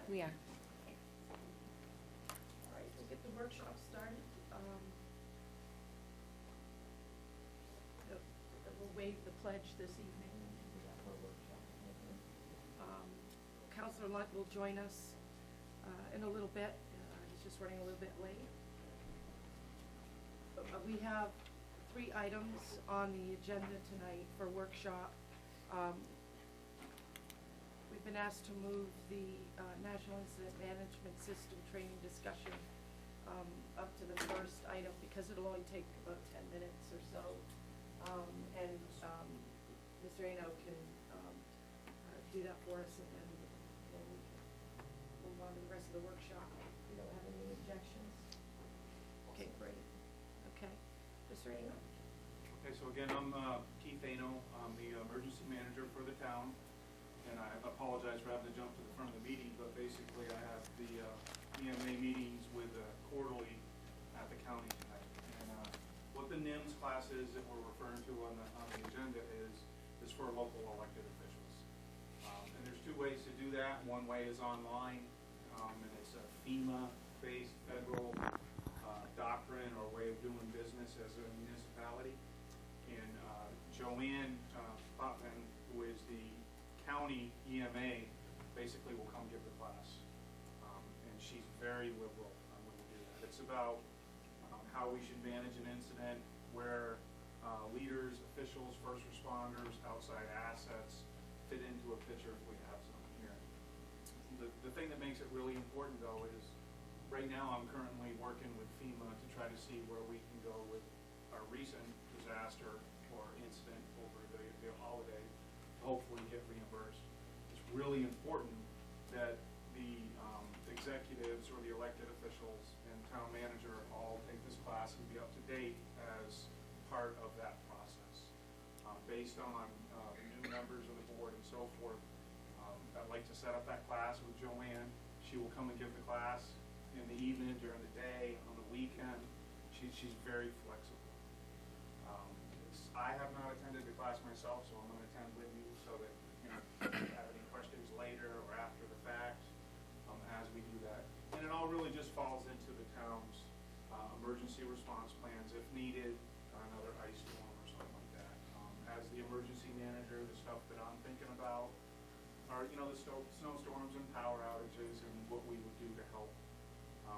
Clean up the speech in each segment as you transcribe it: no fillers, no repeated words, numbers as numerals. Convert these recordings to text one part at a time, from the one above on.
We are. All right, we'll get the workshop started. We'll waive the pledge this evening and do that for a workshop. Councilor Lunt will join us in a little bit. He's just running a little bit late. We have 3 items on the agenda tonight for workshop. We've been asked to move the National Incident Management System training discussion up to the first item because it'll only take about 10 minutes or so. Mr. Eno can do that for us, and then we can move on to the rest of the workshop. We don't have any objections. Okay, great. Okay, Mr. Eno. Okay, so again, I'm Keith Eno. I'm the emergency manager for the town, and I apologize for having to jump to the front of the meeting, but basically I have the EMA meetings with quarterly at the county tonight. And what the NIMS class is that we're referring to on the agenda is for local elected officials. And there's 2 ways to do that. One way is online, and it's a FEMA-based federal doctrine or way of doing business as a municipality. And Joanne Potman, who is the county EMA, basically will come give the class. And she's very liberal when we do that. It's about how we should manage an incident, where leaders, officials, first responders, outside assets fit into a picture if we have some here. The thing that makes it really important, though, is right now I'm currently working with FEMA to try to see where we can go with our recent disaster or incident over the holiday to hopefully get reimbursed. It's really important that the executives or the elected officials and town manager all take this class and be up to date as part of that process. Based on the new members of the board and so forth, I'd like to set up that class with Joanne. She will come and give the class in the evening, during the day, on the weekend. She's very flexible. I have not attended the class myself, so I'm going to attend with you so that if you have any questions later or after the fact as we do that. And it all really just falls into the town's emergency response plans if needed, another ice storm or something like that. As the emergency manager, the stuff that I'm thinking about are, the snowstorms and power outages and what we would do to help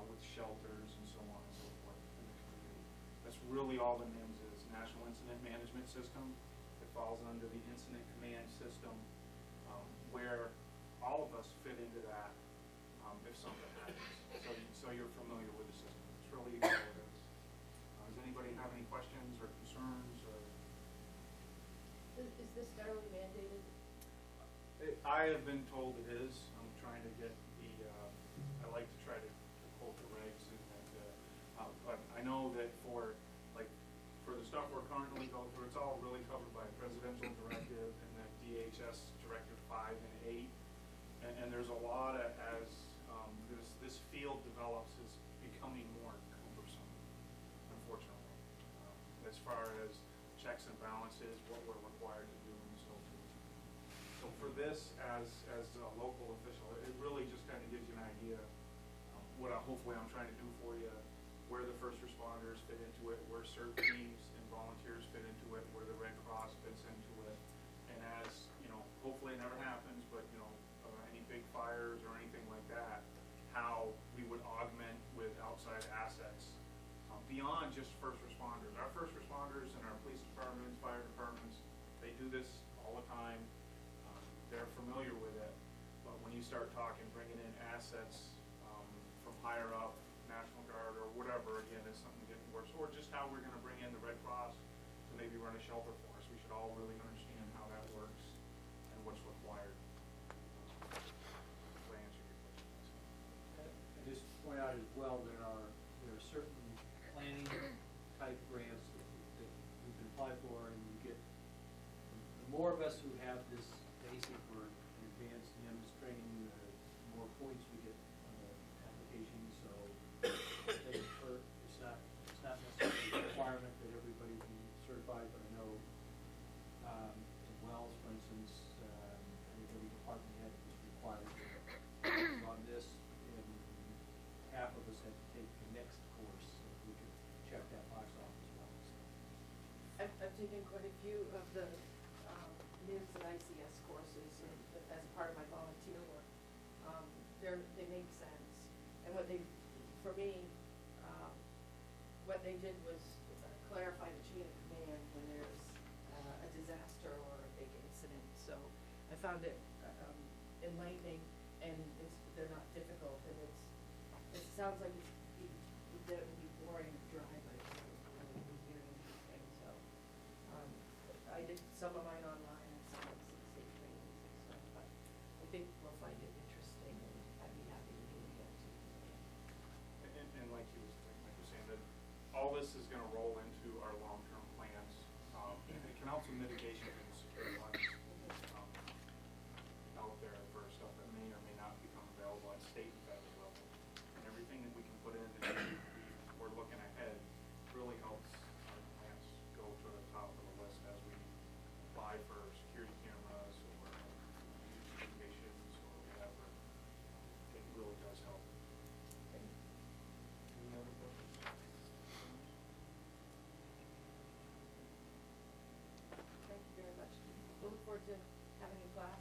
with shelters and so on and so forth in the community. That's really all the NIMS is, National Incident Management System. It falls under the Incident Command System, where all of us fit into that if something happens. So you're familiar with the system. It's really all it is. Does anybody have any questions or concerns? Is this federally mandated? I have been told it is. I'm trying to get I like to try to quote the regs, but I know that for the stuff we're currently going through, it's all really covered by presidential directive and then DHS Directive 5 and 8. And there's a lot of, as this field develops, is becoming more cumbersome, unfortunately, as far as checks and balances, what we're required to do, and so forth. So for this, as a local official, it really just kind of gives you an idea of what hopefully I'm trying to do for you, where the first responders fit into it, where CERT teams and volunteers fit into it, where the Red Cross fits into it, and as, hopefully it never happens, but, any big fires or anything like that, how we would augment with outside assets beyond just first responders. Our first responders and our police departments, fire departments, they do this all the time. They're familiar with it, but when you start talking, bringing in assets from higher up, National Guard or whatever, again, it's something getting worse. Or just how we're going to bring in the Red Cross to maybe run a shelter for us. We should all really understand how that works and what's required. Hopefully I answered your question. And just to point out as well, there are certain planning type grants that you can apply for, and you get the more of us who have this basic or advanced NIMS training, the more points we get on the application. So it's not necessarily a requirement that everybody be certified, but I know in Wells, for instance, everybody department head is required to run this. next course, so we could check that box off as well, so. I've taken quite a few of the NIMS and ICS courses as part of my volunteer work. They make sense. And what they, for me, what they did was clarify the chain of command when there's a disaster or a big incident. So I found it enlightening, and they're not difficult, and it sounds like that it would be boring or dry, but it's really very interesting. So I did some of mine online and some of some state trainings and stuff, but I think we'll find it interesting, and I'd be happy to do it again too. And like you were saying, that all this is gonna roll into our long-term plans. And it can also mitigation and secure funds out there for stuff that may or may not become available at state and federal level. And everything that we can put in that we're looking ahead really helps our plans go to the top of the list as we apply for security cameras or communications or whatever. It really does help. Any other questions? Thank you very much. We'll look forward to having a class.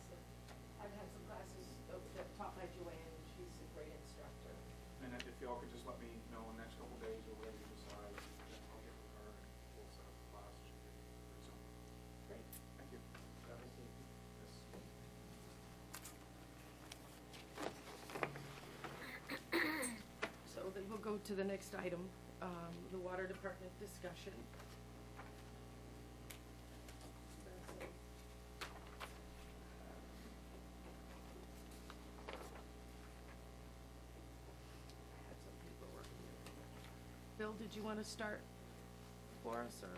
I've had some classes that taught by Joanne, and she's a great instructor. And if y'all could just let me know in the next couple days or whatever you decide, then I'll get with her and we'll set up a class. Should be pretty simple. Great. Thank you. Travel safety. Yes. So then we'll go to the next item, the water department discussion. I had some paperwork here. Bill, did you want to start for us, or?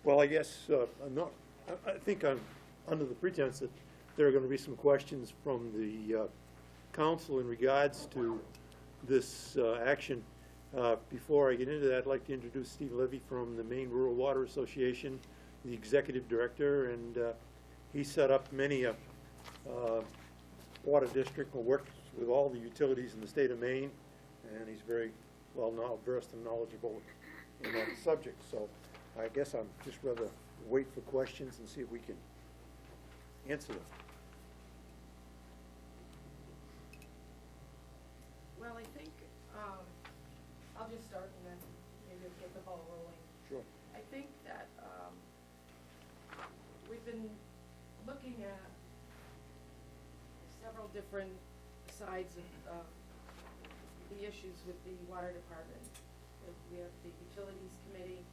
Well, I guess, I think I'm under the pretense that there are going to be some questions from the council in regards to this action. Before I get into that, I'd like to introduce Steve Levy from the Maine Rural Water Association, the executive director, and he set up many a water district and works with all the utilities in the state of Maine, and he's very well versed and knowledgeable in that subject. So I guess I'm just rather wait for questions and see if we can answer them. Well, I think, I'll just start and then maybe we'll get the ball rolling. Sure. I think that, we've been looking at several different sides of the issues with the water department. We have the utilities committee,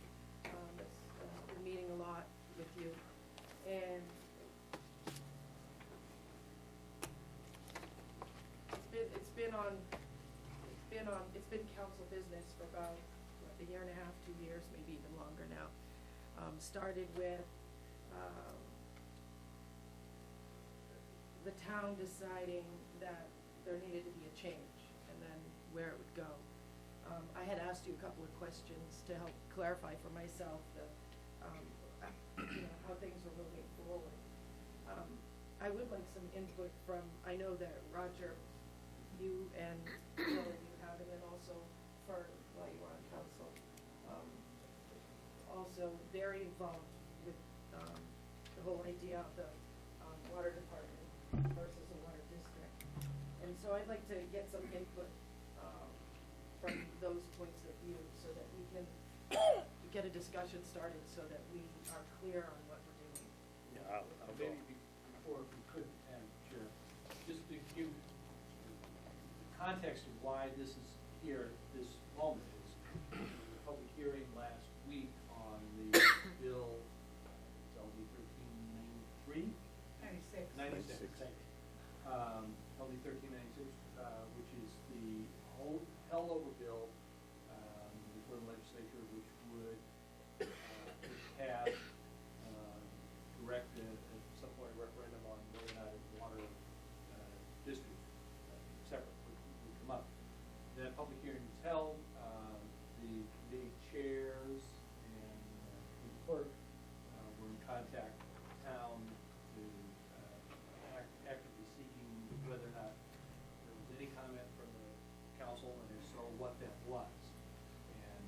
that's been meeting a lot with you, and it's been council business for about, what, a year and a half, 2 years, maybe even longer now. Started with, the town deciding that there needed to be a change, and then where it would go. I had asked you a couple of questions to help clarify for myself how things were moving forward. I would like some input from, I know that Roger, you and Bill, you have, and then also Fern, while you were on council, also very involved with the whole idea of the water department versus a water district. And so I'd like to get some input from those points of view so that we can get a discussion started so that we are clear on what we're doing. Yeah, Maybe before, if we could, Madam Chair, just to give the context of why this is here at this moment is the public hearing last week on the bill, LD 1393? 96, thank you. LD 1396, which is the held over bill before the legislature, which would have direct at some point a referendum on whether or not a water district separate would come up. That public hearing was held. The committee chairs and the clerk were in contact with the town to actively seeking whether or not there was any comment from the council, and if so, or what that was. And,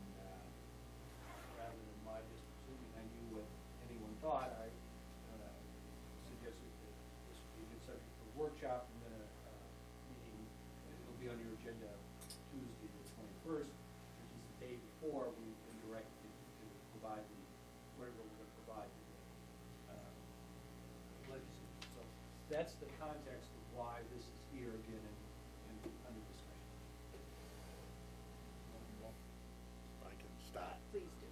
rather than my just assuming I knew what anyone thought, I, suggested that this would be a good subject for a workshop and then a meeting. It'll be on your agenda Tuesday, the 21st, which is the day before we've been directed to provide the, whatever we're gonna provide to the, legislature. So that's the context of why this is here again and under discussion. I can start. Please do.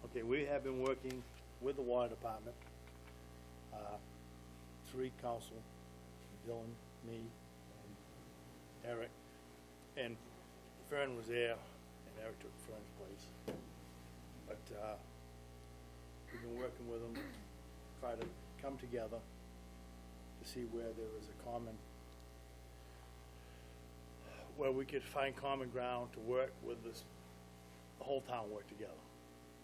Okay, we have been working with the water department, three council, Dylan, me, and Eric, and Fern was there, and Eric took Fern's place. But, we've been working with them, try to come together to see where there is a common, where we could find common ground to work with this, the whole town work together.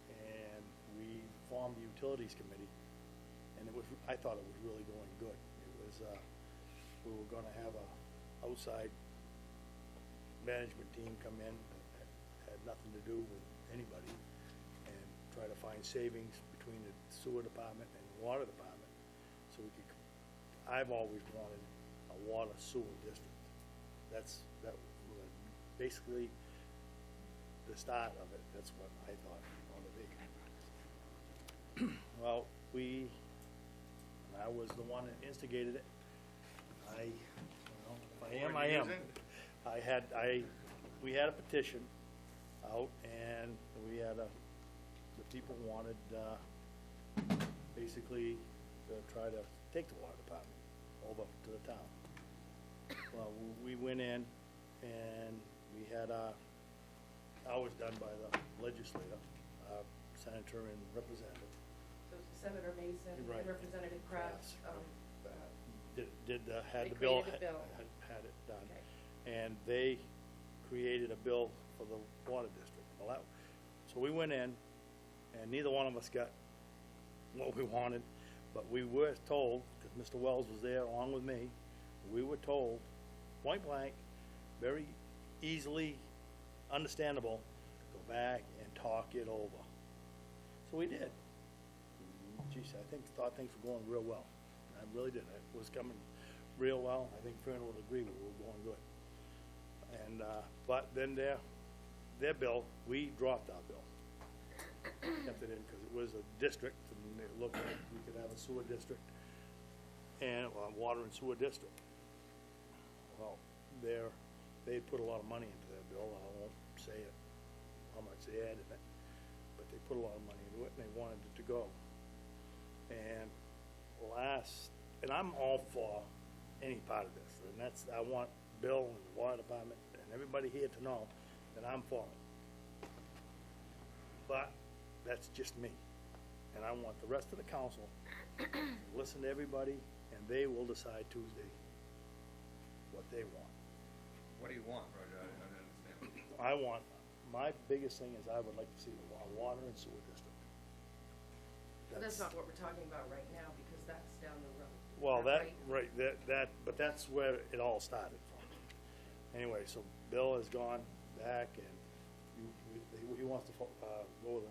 And we formed the utilities committee, and it was, I thought it was really going good. It was, we were gonna have a outside management team come in that had nothing to do with anybody and try to find savings between the sewer department and the water department. So we could, I've always wanted a water sewer district. That was basically the start of it. That's what I thought on the big. Well, I was the one that instigated it. I am. We had a petition out, and we had the people wanted, basically, to try to take the water department over to the town. Well, we went in, and we had ours done by the legislator, senator and representative. So Senator Mason Right. and Representative Kratz, Had They the bill, created a bill. had it done. Okay. And they created a bill for the water district. Well, so we went in, and neither one of us got what we wanted, but we were told, because Mr. Wells was there along with me, we were told, point blank, very easily understandable, go back and talk it over. So we did. Geez, thought things were going real well. I really did. It was coming real well. I think Fern would agree we were going good. And, but then their bill, we dropped our bill. Kept it in because it was a district, and it looked like we could have a sewer district and a water and sewer district. Well, they put a lot of money into their bill. I won't say it, how much they added it, but they put a lot of money into it, and they wanted it to go. And and I'm all for any part of this, and I want Bill and the water department and everybody here to know that I'm for it. But that's just me, and I want the rest of the council to listen to everybody, and they will decide Tuesday what they want. What do you want, Roger? I don't understand. My biggest thing is I would like to see a water and sewer district. But that's not what we're talking about right now, because that's down the road. Well, Is that right, but that's where it all started from. Anyway, so Bill has gone back, and he wants to go with the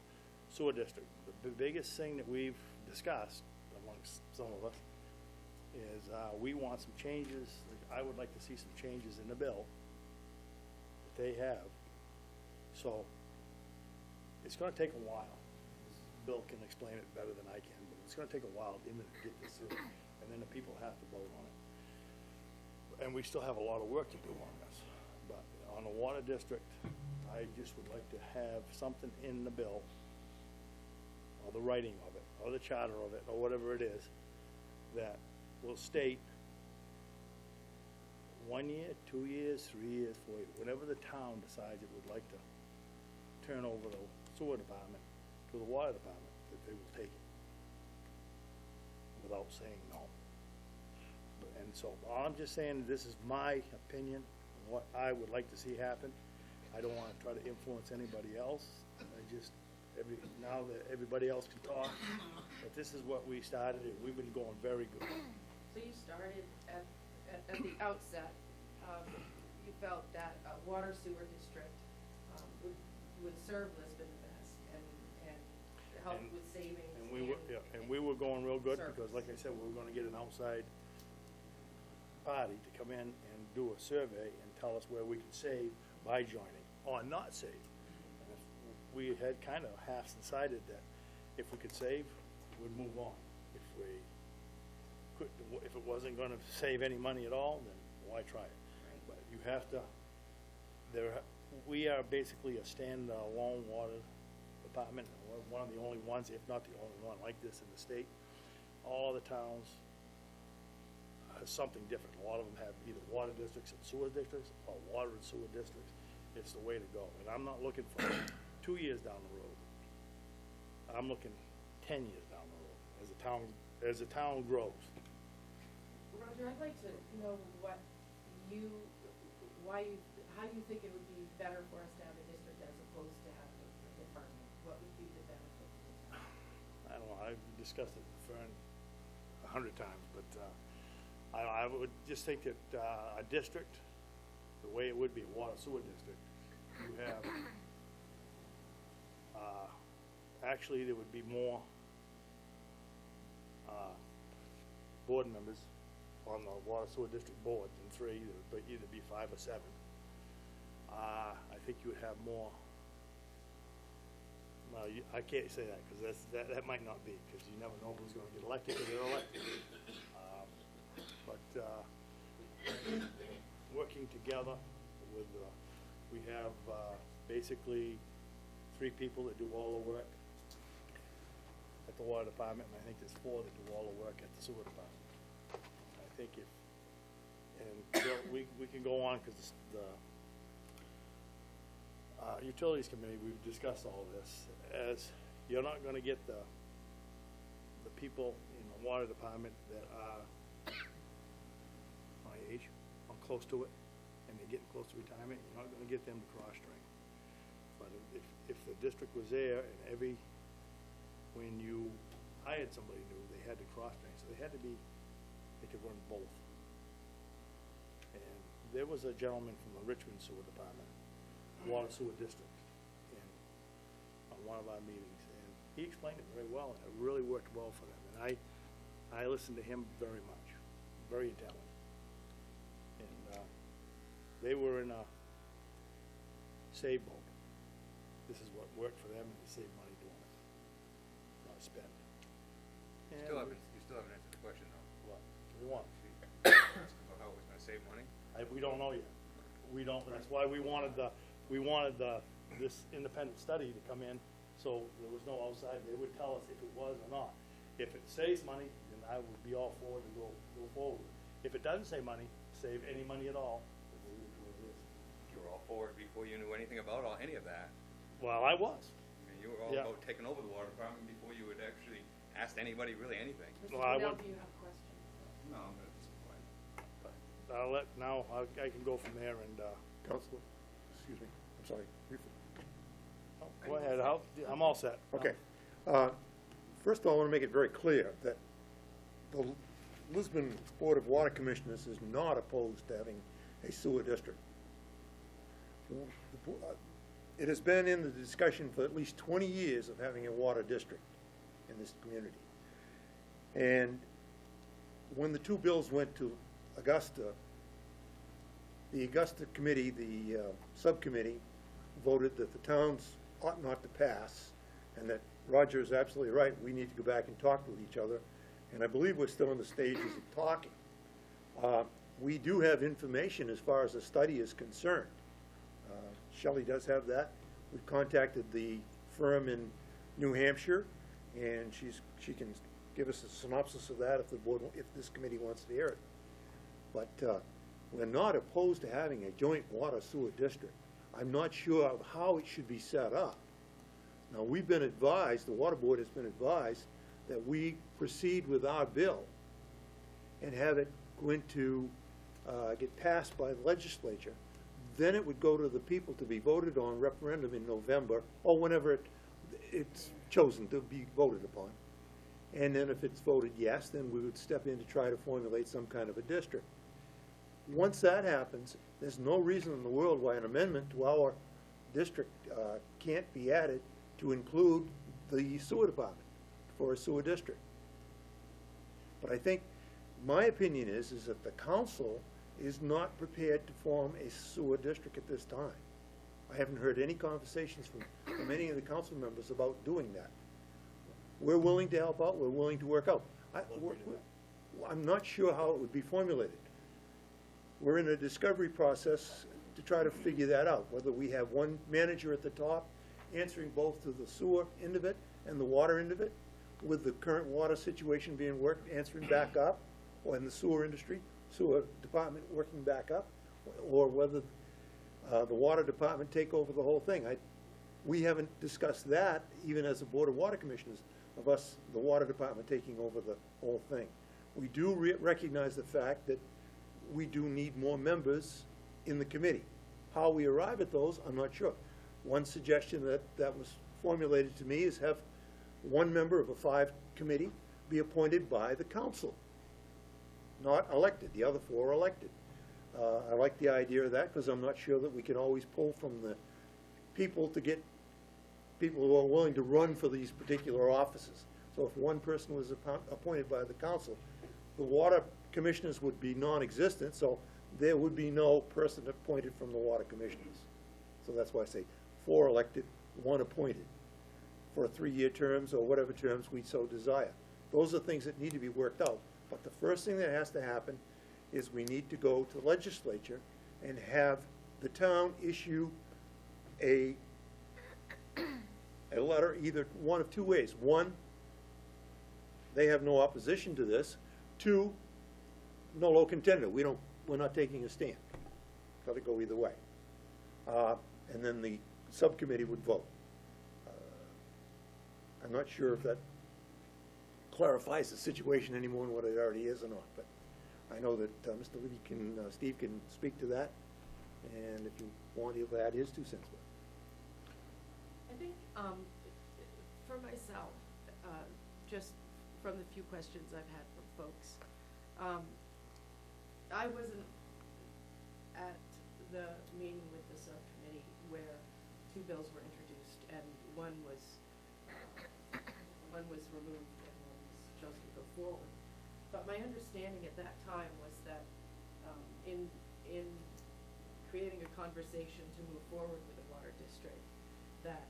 sewer district. The biggest thing that we've discussed amongst some of us is, we want some changes. I would like to see some changes in the bill that they have. So, it's gonna take a while. Bill can explain it better than I can, but it's gonna take a while to get this in, and then the people have to vote on it. And we still have a lot of work to do on this. But on the water district, I just would like to have something in the bill, or the writing of it, or the charter of it, or whatever it is, that will state 1 year, 2 years, 3 years, 4 years, whenever the town decides it would like to turn over the sewer department to the water department, that they will take it without saying no. And so I'm just saying, this is my opinion, what I would like to see happen. I don't wanna try to influence anybody else. Now that everybody else can talk, but this is what we started, and we've been going very good. So you started at the outset, you felt that a water sewer district, would serve Lisbon the best and help And- with savings And we were, yeah, and we were going real good, because service. like I said, we were gonna get an outside party to come in and do a survey and tell us where we could save by joining, or not save. And if we had kind of half decided that if we could save, we'd move on. If we could, if it wasn't gonna save any money at all, then why try it? But you have to, we are basically a standalone water department, and we're one of the only ones, if not the only one like this in the state. All the towns have something different. A lot of them have either water districts and sewer districts, or water and sewer districts. It's the way to go. And I'm not looking for 2 years down the road. I'm looking 10 years down the road, as the town grows. Roger, I'd like to know how you think it would be better for us to have a district as opposed to have a department. What would be the benefit to the town? I don't know, I've discussed it with Fern 100 times, but, I would just think that, a district, the way it would be, a water sewer district, you have, actually, there would be more, board members on the water sewer district board than 3, but either be 5 or 7. I think you would have more. Well, I can't say that, because that might not be, because you never know who's gonna get elected or they're elected. But working together with, we have, basically 3 people that do all the work at the water department, and I think there's 4 that do all the work at the sewer department. I think and Bill, we can go on, because the, Utilities Committee, we've discussed all of this, as you're not gonna get the people in the water department that are my age, or close to it, and they're getting close to retirement, you're not gonna get them to cross-train. But if the district was there, and when you hired somebody new, they had to cross-train, so they had to be, they could run both. And there was a gentleman from the Richmond Sewer Department, Water Sewer District, on one of our meetings, and he explained it very well, and it really worked well for them, and I listened to him very much, very intelligent. And, they were in a save mode. This is what worked for them, and they saved money doing it, not spend. You still haven't answered the question though. What, do we want? About how it was gonna save money? We don't know yet. We don't, that's why we wanted this independent study to come in, so there was no outside, they would tell us if it was or not. If it saves money, then I would be all for it and go forward. If it doesn't save any money at all, then we would do it is. You were all for it before you knew anything about any of that. Well, I was. I mean, you were all Yeah. about taking over the water department before you had actually asked anybody really anything. Mr. Well, I Goodell, would- do you have questions? No, but at this point. I can go from there and, Counselor, excuse me, I'm sorry. go ahead, I'm all set. Okay. First of all, I want to make it very clear that the Lisbon Board of Water Commissioners is not opposed to having a sewer district. It has been in the discussion for at least 20 years of having a water district in this community. And when the 2 bills went to Augusta, the Augusta committee, the subcommittee, voted that the towns ought not to pass, and that Roger is absolutely right, we need to go back and talk with each other, and I believe we're still in the stages of talking. We do have information as far as the study is concerned. Shelley does have that. We've contacted the firm in New Hampshire, and she can give us a synopsis of that if this committee wants to hear it. But we're not opposed to having a joint water sewer district. I'm not sure of how it should be set up. Now, we've been advised, the water board has been advised, that we proceed with our bill and have it go into, get passed by the legislature. Then it would go to the people to be voted on referendum in November, or whenever it's chosen to be voted upon. And then if it's voted yes, then we would step in to try to formulate some kind of a district. once that happens, there's no reason in the world why an amendment to our district can't be added to include the sewer department for a sewer district. But I think, my opinion is that the council is not prepared to form a sewer district at this time. I haven't heard any conversations from any of the council members about doing that. We're willing to help out, we're willing to work out. I'm not sure how it would be formulated. We're in a discovery process to try to figure that out, whether we have one manager at the top answering both to the sewer end of it and the water end of it, with the current water situation being worked, answering back up, or in the sewer industry, sewer department working back up, or whether the water department take over the whole thing. We haven't discussed that, even as a Board of Water Commissioners, of us, the water department, taking over the whole thing. We do recognize the fact that we do need more members in the committee. How we arrive at those, I'm not sure. One suggestion that was formulated to me is have one member of a 5 committee be appointed by the council, not elected. The other 4 are elected. I like the idea of that, because I'm not sure that we can always pull from the people to get people who are willing to run for these particular offices. So if one person was appointed by the council, the water commissioners would be non-existent, so there would be no person appointed from the water commissioners. So that's why I say 4 elected, 1 appointed for 3-year terms or whatever terms we so desire. Those are things that need to be worked out. But the first thing that has to happen is we need to go to the legislature and have the town issue a letter, either one of 2 ways. 1, they have no opposition to this. 2, nolo contendere. We're not taking a stand. Got to go either way. And then the subcommittee would vote. I'm not sure if that clarifies the situation any more than what it already is or not, but I know that Mr. Liddy Steve can speak to that, and if you want, he'll add his 2 cents. I think, for myself, just from the few questions I've had from folks, I wasn't at the meeting with the subcommittee where 2 bills were introduced, and one was removed and one was chosen to go forward. But my understanding at that time was that, in creating a conversation to move forward with the water district, that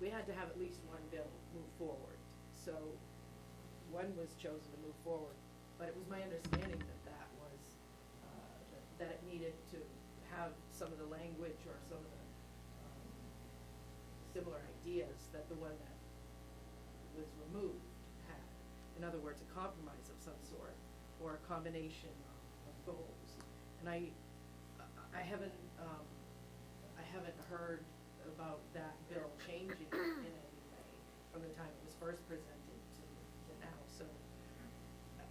we had to have at least one bill move forward. So one was chosen to move forward, but it was my understanding that was, that it needed to have some of the language or some of the similar ideas that the one that was removed had. In other words, a compromise of some sort, or a combination of goals. And I haven't heard about that bill changing in any way from the time it was first presented to now. So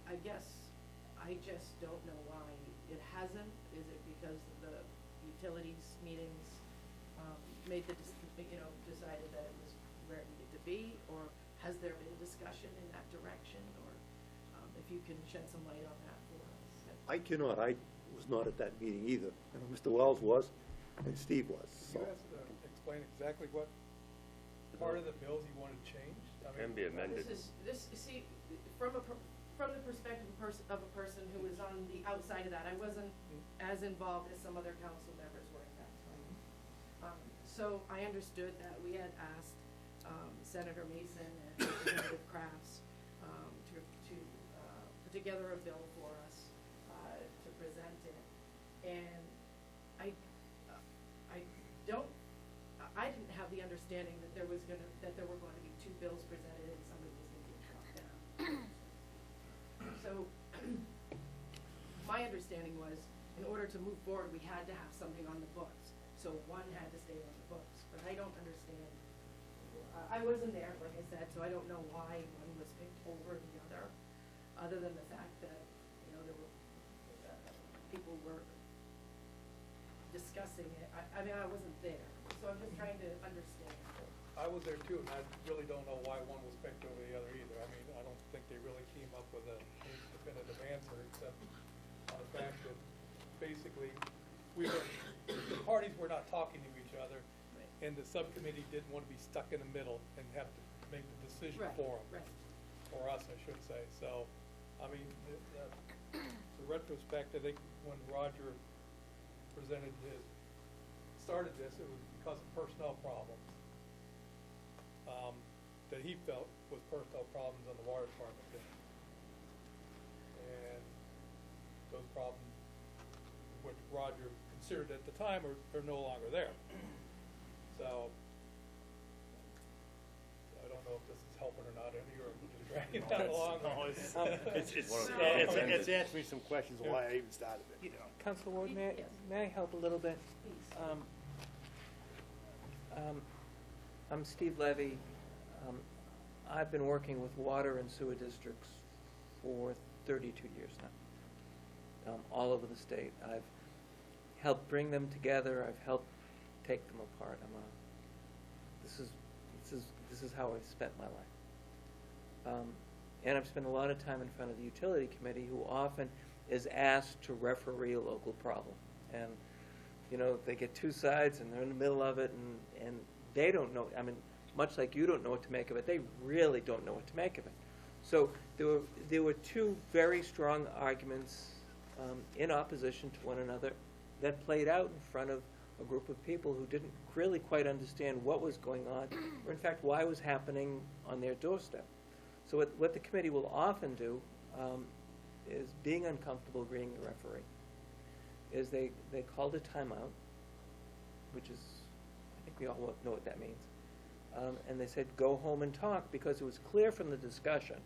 I guess I just don't know why it hasn't. Is it because the utilities meetings made decided that it was where it needed to be, or has there been discussion in that direction, or if you can shed some light on that for us? I cannot. I was not at that meeting either. I know Mr. Wells was, and Steve was. So. You have to explain exactly what part of the bills you wanted changed? Can be amended. See, from the perspective of a person who was on the outside of that, I wasn't as involved as some other council members were at that time. So I understood that we had asked Senator Mason and Representative Crafts to put together a bill for us to present it, and I didn't have the understanding that there were going to be 2 bills presented and somebody was going to get shot down. So my understanding was, in order to move forward, we had to have something on the books. So one had to stay on the books, but I don't understand. I wasn't there, like I said, so I don't know why one was picked over the other than the fact that, there were, people were discussing it. I mean, I wasn't there, so I'm just trying to understand. I was there too, and I really don't know why one was picked over the other either. I mean, I don't think they really came up with a definitive answer, except basically, the parties were not talking to each other, and the subcommittee didn't want to be stuck in the middle and have to make the decision Right, for them. right. Or us, I should say. So, I mean, the retrospect, I think when Roger started this, it was because of personnel problems. That he felt was personnel problems on the water department then. And those problems, which Roger considered at the time, are no longer there. So, I don't know if this is helping or not, you're just dragging that along. No, it's answering some questions of why I even started it. Council Ward, may Yes. I help a little bit? Please. I'm Steve Levy. I've been working with water and sewer districts for 32 years now, all over the state. I've helped bring them together. I've helped take them apart. This is how I've spent my life. And I've spent a lot of time in front of the utility committee, who often is asked to referee a local problem. And, you know, they get two sides and they're in the middle of it, and they don't know, I mean, much like you don't know what to make of it, they really don't know what to make of it. So there were two very strong arguments in opposition to one another that played out in front of a group of people who didn't really quite understand what was going on, or in fact why it was happening on their doorstep. So what the committee will often do is, being uncomfortable being the referee, is they called a timeout, which is, I think we all know what that means. And they said, go home and talk, because it was clear from the discussion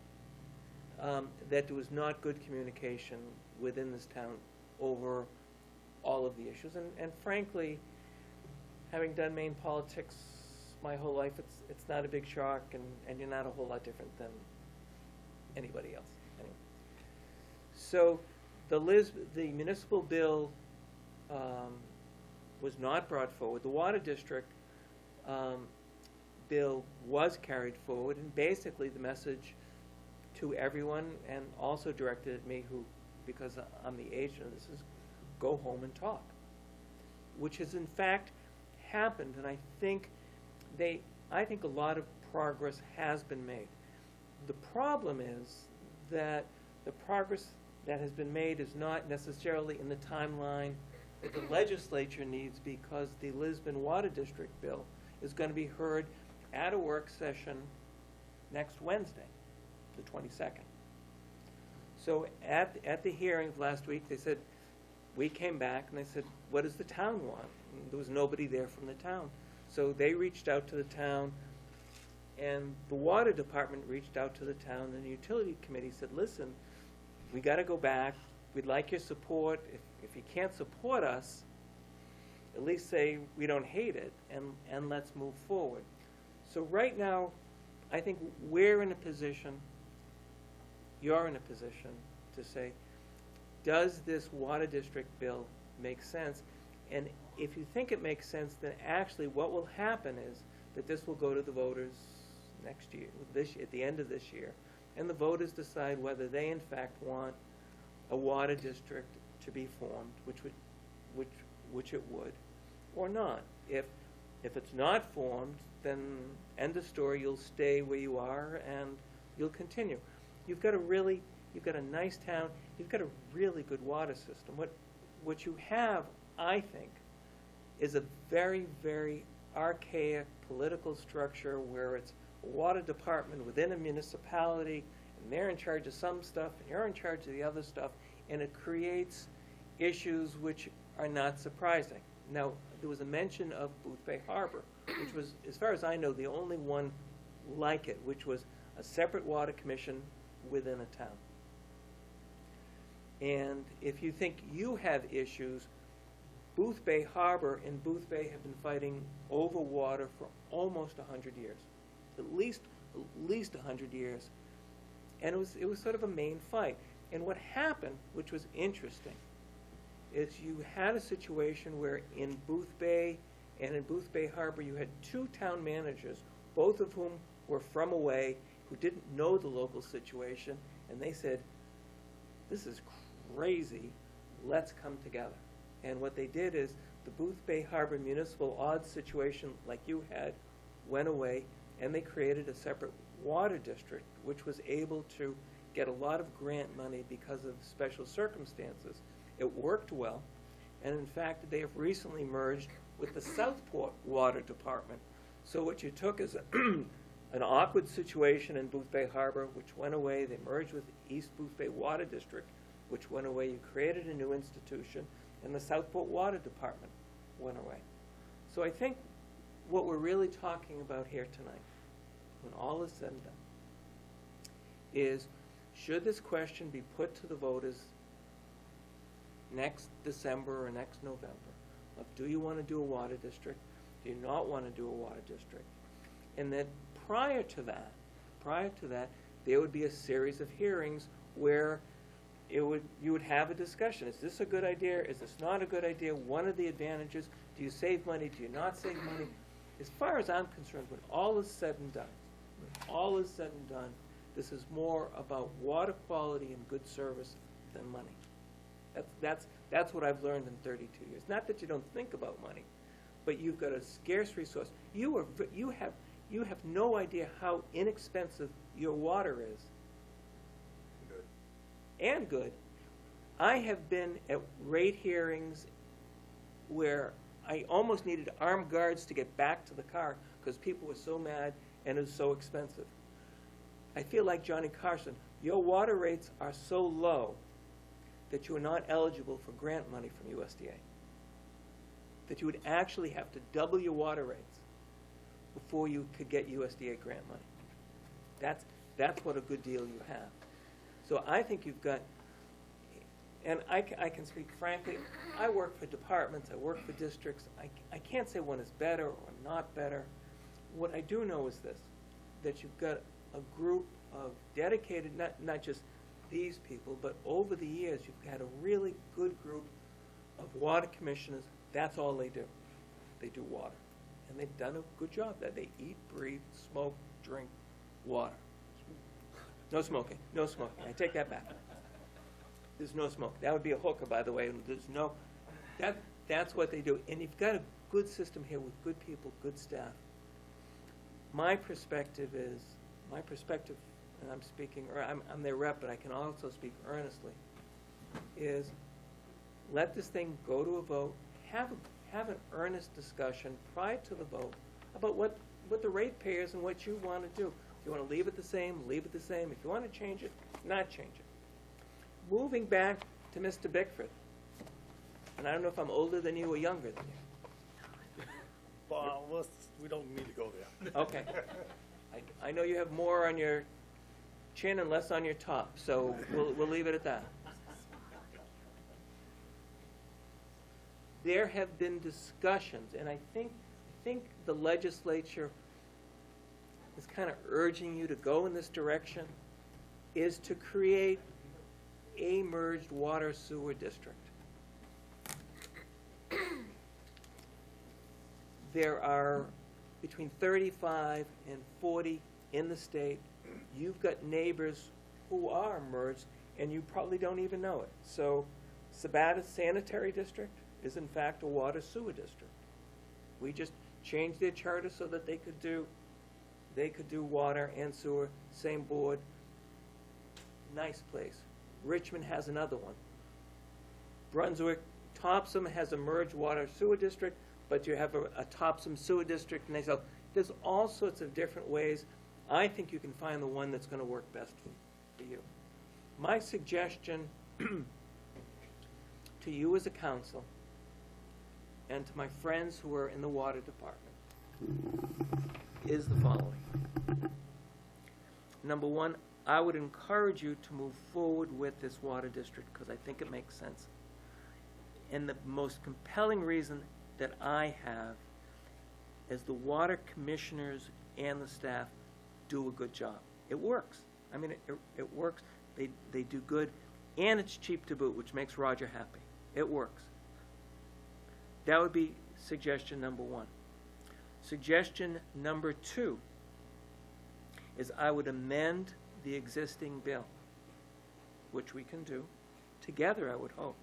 that there was not good communication within this town over all of the issues. And frankly, having done Maine politics my whole life, it's not a big shock, and you're not a whole lot different than anybody else. Anyway. So the municipal bill was not brought forward. The water district bill was carried forward, and basically the message to everyone, and also directed at me, because I'm the agent of this, is go home and talk, which has in fact happened. And I think a lot of progress has been made. The problem is that the progress that has been made is not necessarily in the timeline that the legislature needs, because the Lisbon Water District bill is going to be heard at a work session next Wednesday, the 22nd. So at the hearing of last week, they said, we came back and they said, what does the town want? And there was nobody there from the town. So they reached out to the town, and the water department reached out to the town, and the utility committee said, listen, we got to go back. We'd like your support. If you can't support us, at least say we don't hate it, and let's move forward. So right now, I think we're in a position, you're in a position to say, does this water district bill make sense? And if you think it makes sense, then actually what will happen is that this will go to the voters next year, at the end of this year, and the voters decide whether they in fact want a water district to be formed, which it would, or not. If it's not formed, then end of story, you'll stay where you are and you'll continue. You've got a nice town, you've got a really good water system. What you have, I think, is a very, very archaic political structure where it's a water department within a municipality, and they're in charge of some stuff, and you're in charge of the other stuff, and it creates issues which are not surprising. Now, there was a mention of Boothbay Harbor, which was, as far as I know, the only one like it, which was a separate water commission within a town. And if you think you have issues, Boothbay Harbor and Boothbay have been fighting over water for almost 100 years, at least 100 years. And it was sort of a main fight. And what happened, which was interesting, is you had a situation where in Boothbay and in Boothbay Harbor you had two town managers, both of whom were from away, who didn't know the local situation, and they said, this is crazy, let's come together. And what they did is, the Booth Bay Harbor Municipal Odd situation, like you had, went away, and they created a separate water district, which was able to get a lot of grant money because of special circumstances. It worked well, and in fact, they have recently merged with the Southport Water Department. So what you took is an awkward situation in Booth Bay Harbor, which went away. They merged with the East Booth Bay Water District, which went away. You created a new institution, and the Southport Water Department went away. So I think what we're really talking about here tonight, when all is said and done, is should this question be put to the voters next December or next November? Of do you want to do a water district? Do you not want to do a water district? And then prior to that, there would be a series of hearings where you would have a discussion. Is this a good idea? Is this not a good idea? What are the advantages? Do you save money? Do you not save money? As far as I'm concerned, when all is said and done, this is more about water quality and good service than money. That's what I've learned in 32 years. Not that you don't think about money, but you've got a scarce resource. You have no idea how inexpensive your water is. And good. I have been at rate hearings where I almost needed armed guards to get back to the car because people were so mad and it was so expensive. I feel like Johnny Carson. Your water rates are so low that you are not eligible for grant money from USDA. That you would actually have to double your water rates before you could get USDA grant money. That's what a good deal you have. So I think you've got, and I can speak frankly, I work for departments, I work for districts. I can't say one is better or not better. What I do know is this, that you've got a group of dedicated, not just these people, but over the years you've had a really good group of water commissioners. That's all they do. They do water. And they've done a good job. That they eat, breathe, smoke, drink water. No smoking. No smoking. I take that back. There's no smoke. That would be a hooker, by the way. And there's no. That's what they do. And you've got a good system here with good people, good staff. My perspective, and I'm speaking, or I'm their rep, but I can also speak earnestly, is let this thing go to a vote. Have an earnest discussion prior to the vote about what the ratepayers and what you want to do. If you want to leave it the same, leave it the same. If you want to change it, not change it. Moving back to Mr. Bickford, and I don't know if I'm older than you or younger than you. Well, we don't need to go there. Okay. I know you have more on your chin and less on your top, so we'll leave it at that. There have been discussions, and I think the legislature is kind of urging you to go in this direction, is to create a merged water sewer district. There are between 35 and 40 in the state. You've got neighbors who are merged, and you probably don't even know it. So Sabatis Sanitary District is in fact a water sewer district. We just changed their charter so that they could do water and sewer, same board. Nice place. Richmond has another one. Brunswick, Topsom has a merged water sewer district, but you have a Topsom sewer district, and they say, there's all sorts of different ways. I think you can find the one that's going to work best for you. My suggestion to you as a council and to my friends who are in the water department is the following. Number one, I would encourage you to move forward with this water district because I think it makes sense. And the most compelling reason that I have is the water commissioners and the staff do a good job. It works. I mean, it works. They do good, and it's cheap to boot, which makes Roger happy. It works. That would be suggestion number one. Suggestion number two is I would amend the existing bill, which we can do together, I would hope,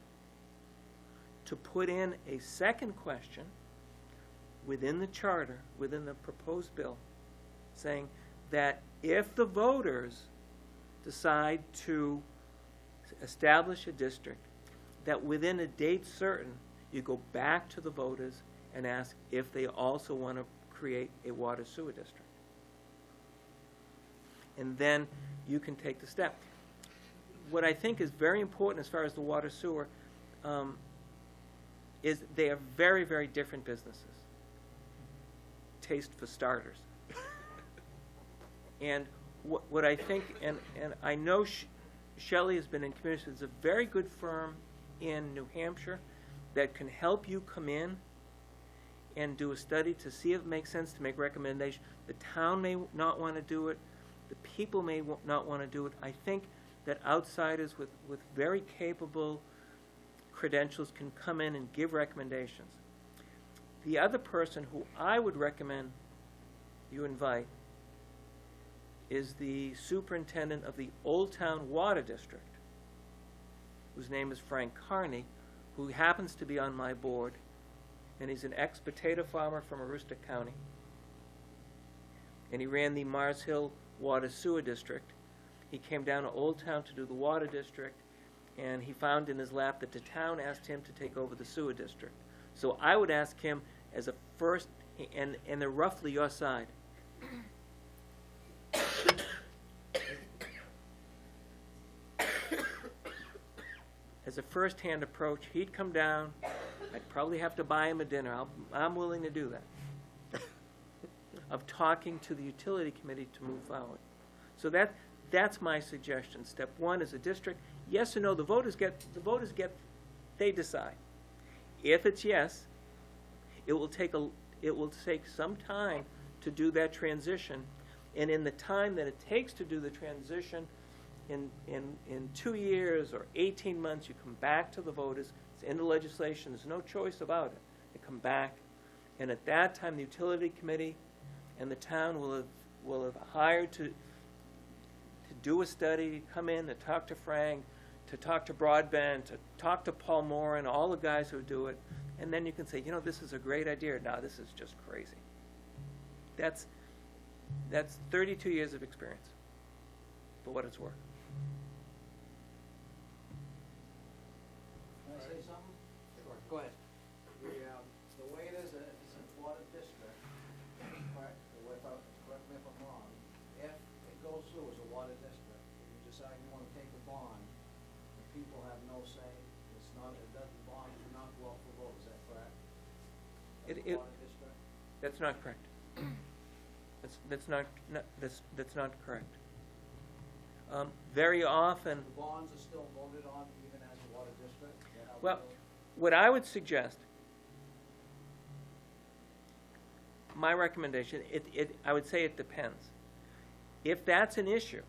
to put in a second question within the charter, within the proposed bill, saying that if the voters decide to establish a district, that within a date certain, you go back to the voters and ask if they also want to create a water sewer district. And then you can take the step. What I think is very important as far as the water sewer is they are very, very different businesses. Taste for starters. And what I think, and I know Shelley has been in communication, it's a very good firm in New Hampshire that can help you come in and do a study to see if it makes sense to make recommendations. The town may not want to do it. The people may not want to do it. I think that outsiders with very capable credentials can come in and give recommendations. The other person who I would recommend you invite is the superintendent of the Old Town Water District, whose name is Frank Carney, who happens to be on my board, and he's an ex-potato farmer from Aroostook County. And he ran the Mars Hill Water Sewer District. He came down to Old Town to do the water district, and he found in his lap that the town asked him to take over the sewer district. So I would ask him as a first, and they're roughly your side. As a first-hand approach, he'd come down. I'd probably have to buy him a dinner. I'm willing to do that. Of talking to the utility committee to move forward. So that's my suggestion. Step one is a district. Yes or no, the voters get, they decide. If it's yes, it will take some time to do that transition. And in the time that it takes to do the transition, in 2 years or 18 months, you come back to the voters. It's in the legislation. There's no choice about it. You come back, and at that time, the utility committee and the town will have hired to do a study, to come in, to talk to Frank, to talk to Broadbent, to talk to Paul Moore and all the guys who do it, and then you can say, this is a great idea. No, this is just crazy. That's 32 years of experience, for what it's worth. Can I say something? Sure. Go ahead. The way it is, it's a water district, correct? Correct me if I'm wrong. If it goes through as a water district, and you decide you want to take a bond, the people have no say. Bond do not go up for vote, is that correct? As a water district? That's not correct. That's not correct. Very often, The bonds are still voted on even as a water district? Is that how it well, goes? what I would suggest, my recommendation, I would say it depends. If that's an issue,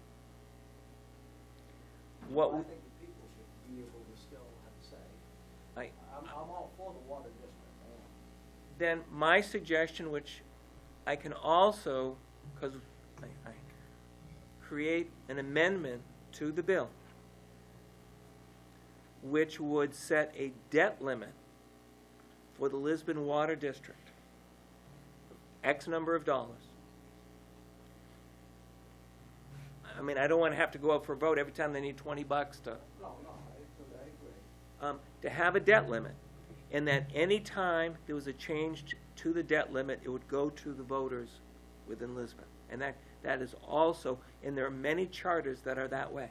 Well, I think the people should be able to still have a say. I'm all for the water district, I am. then my suggestion, which I can also, because I create an amendment to the bill, which would set a debt limit for the Lisbon Water District, X number of dollars. I mean, I don't want to have to go up for a vote every time they need $20 to, No, I agree. to have a debt limit, and that any time there was a change to the debt limit, it would go to the voters within Lisbon. And that is also, and there are many charters that are that way.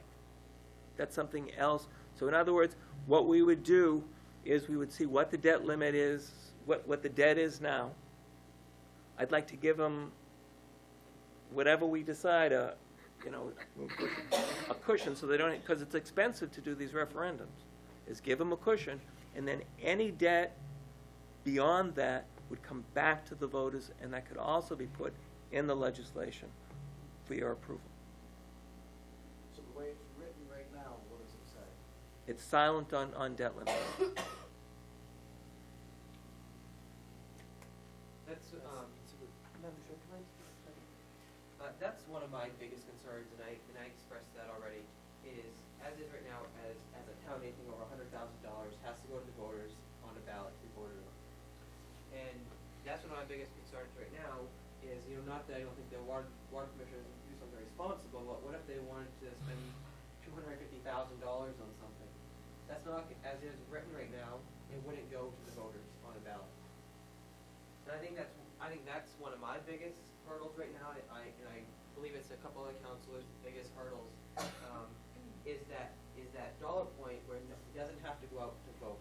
That's something else. So in other words, what we would do is we would see what the debt limit is, what the debt is now. I'd like to give them whatever we decide, a cushion, so they don't, because it's expensive to do these referendums, is give them a cushion, and then any debt beyond that would come back to the voters, and that could also be put in the legislation for your approval. So the way it's written right now, what does it say? It's silent on debt limits. That's one of my biggest concerns, and I expressed that already, is as is right now, as a town, anything over $100,000 has to go to the voters on a ballot to be voted on. And that's one of my biggest concerns right now is, not that I don't think the water commissioners do something responsible, but what if they wanted to spend $250,000 on something? That's not, as it is written right now, it wouldn't go to the voters on a ballot. And I think that's one of my biggest hurdles right now, and I believe it's a couple of councilors' biggest hurdles, is that dollar point where it doesn't have to go out to vote.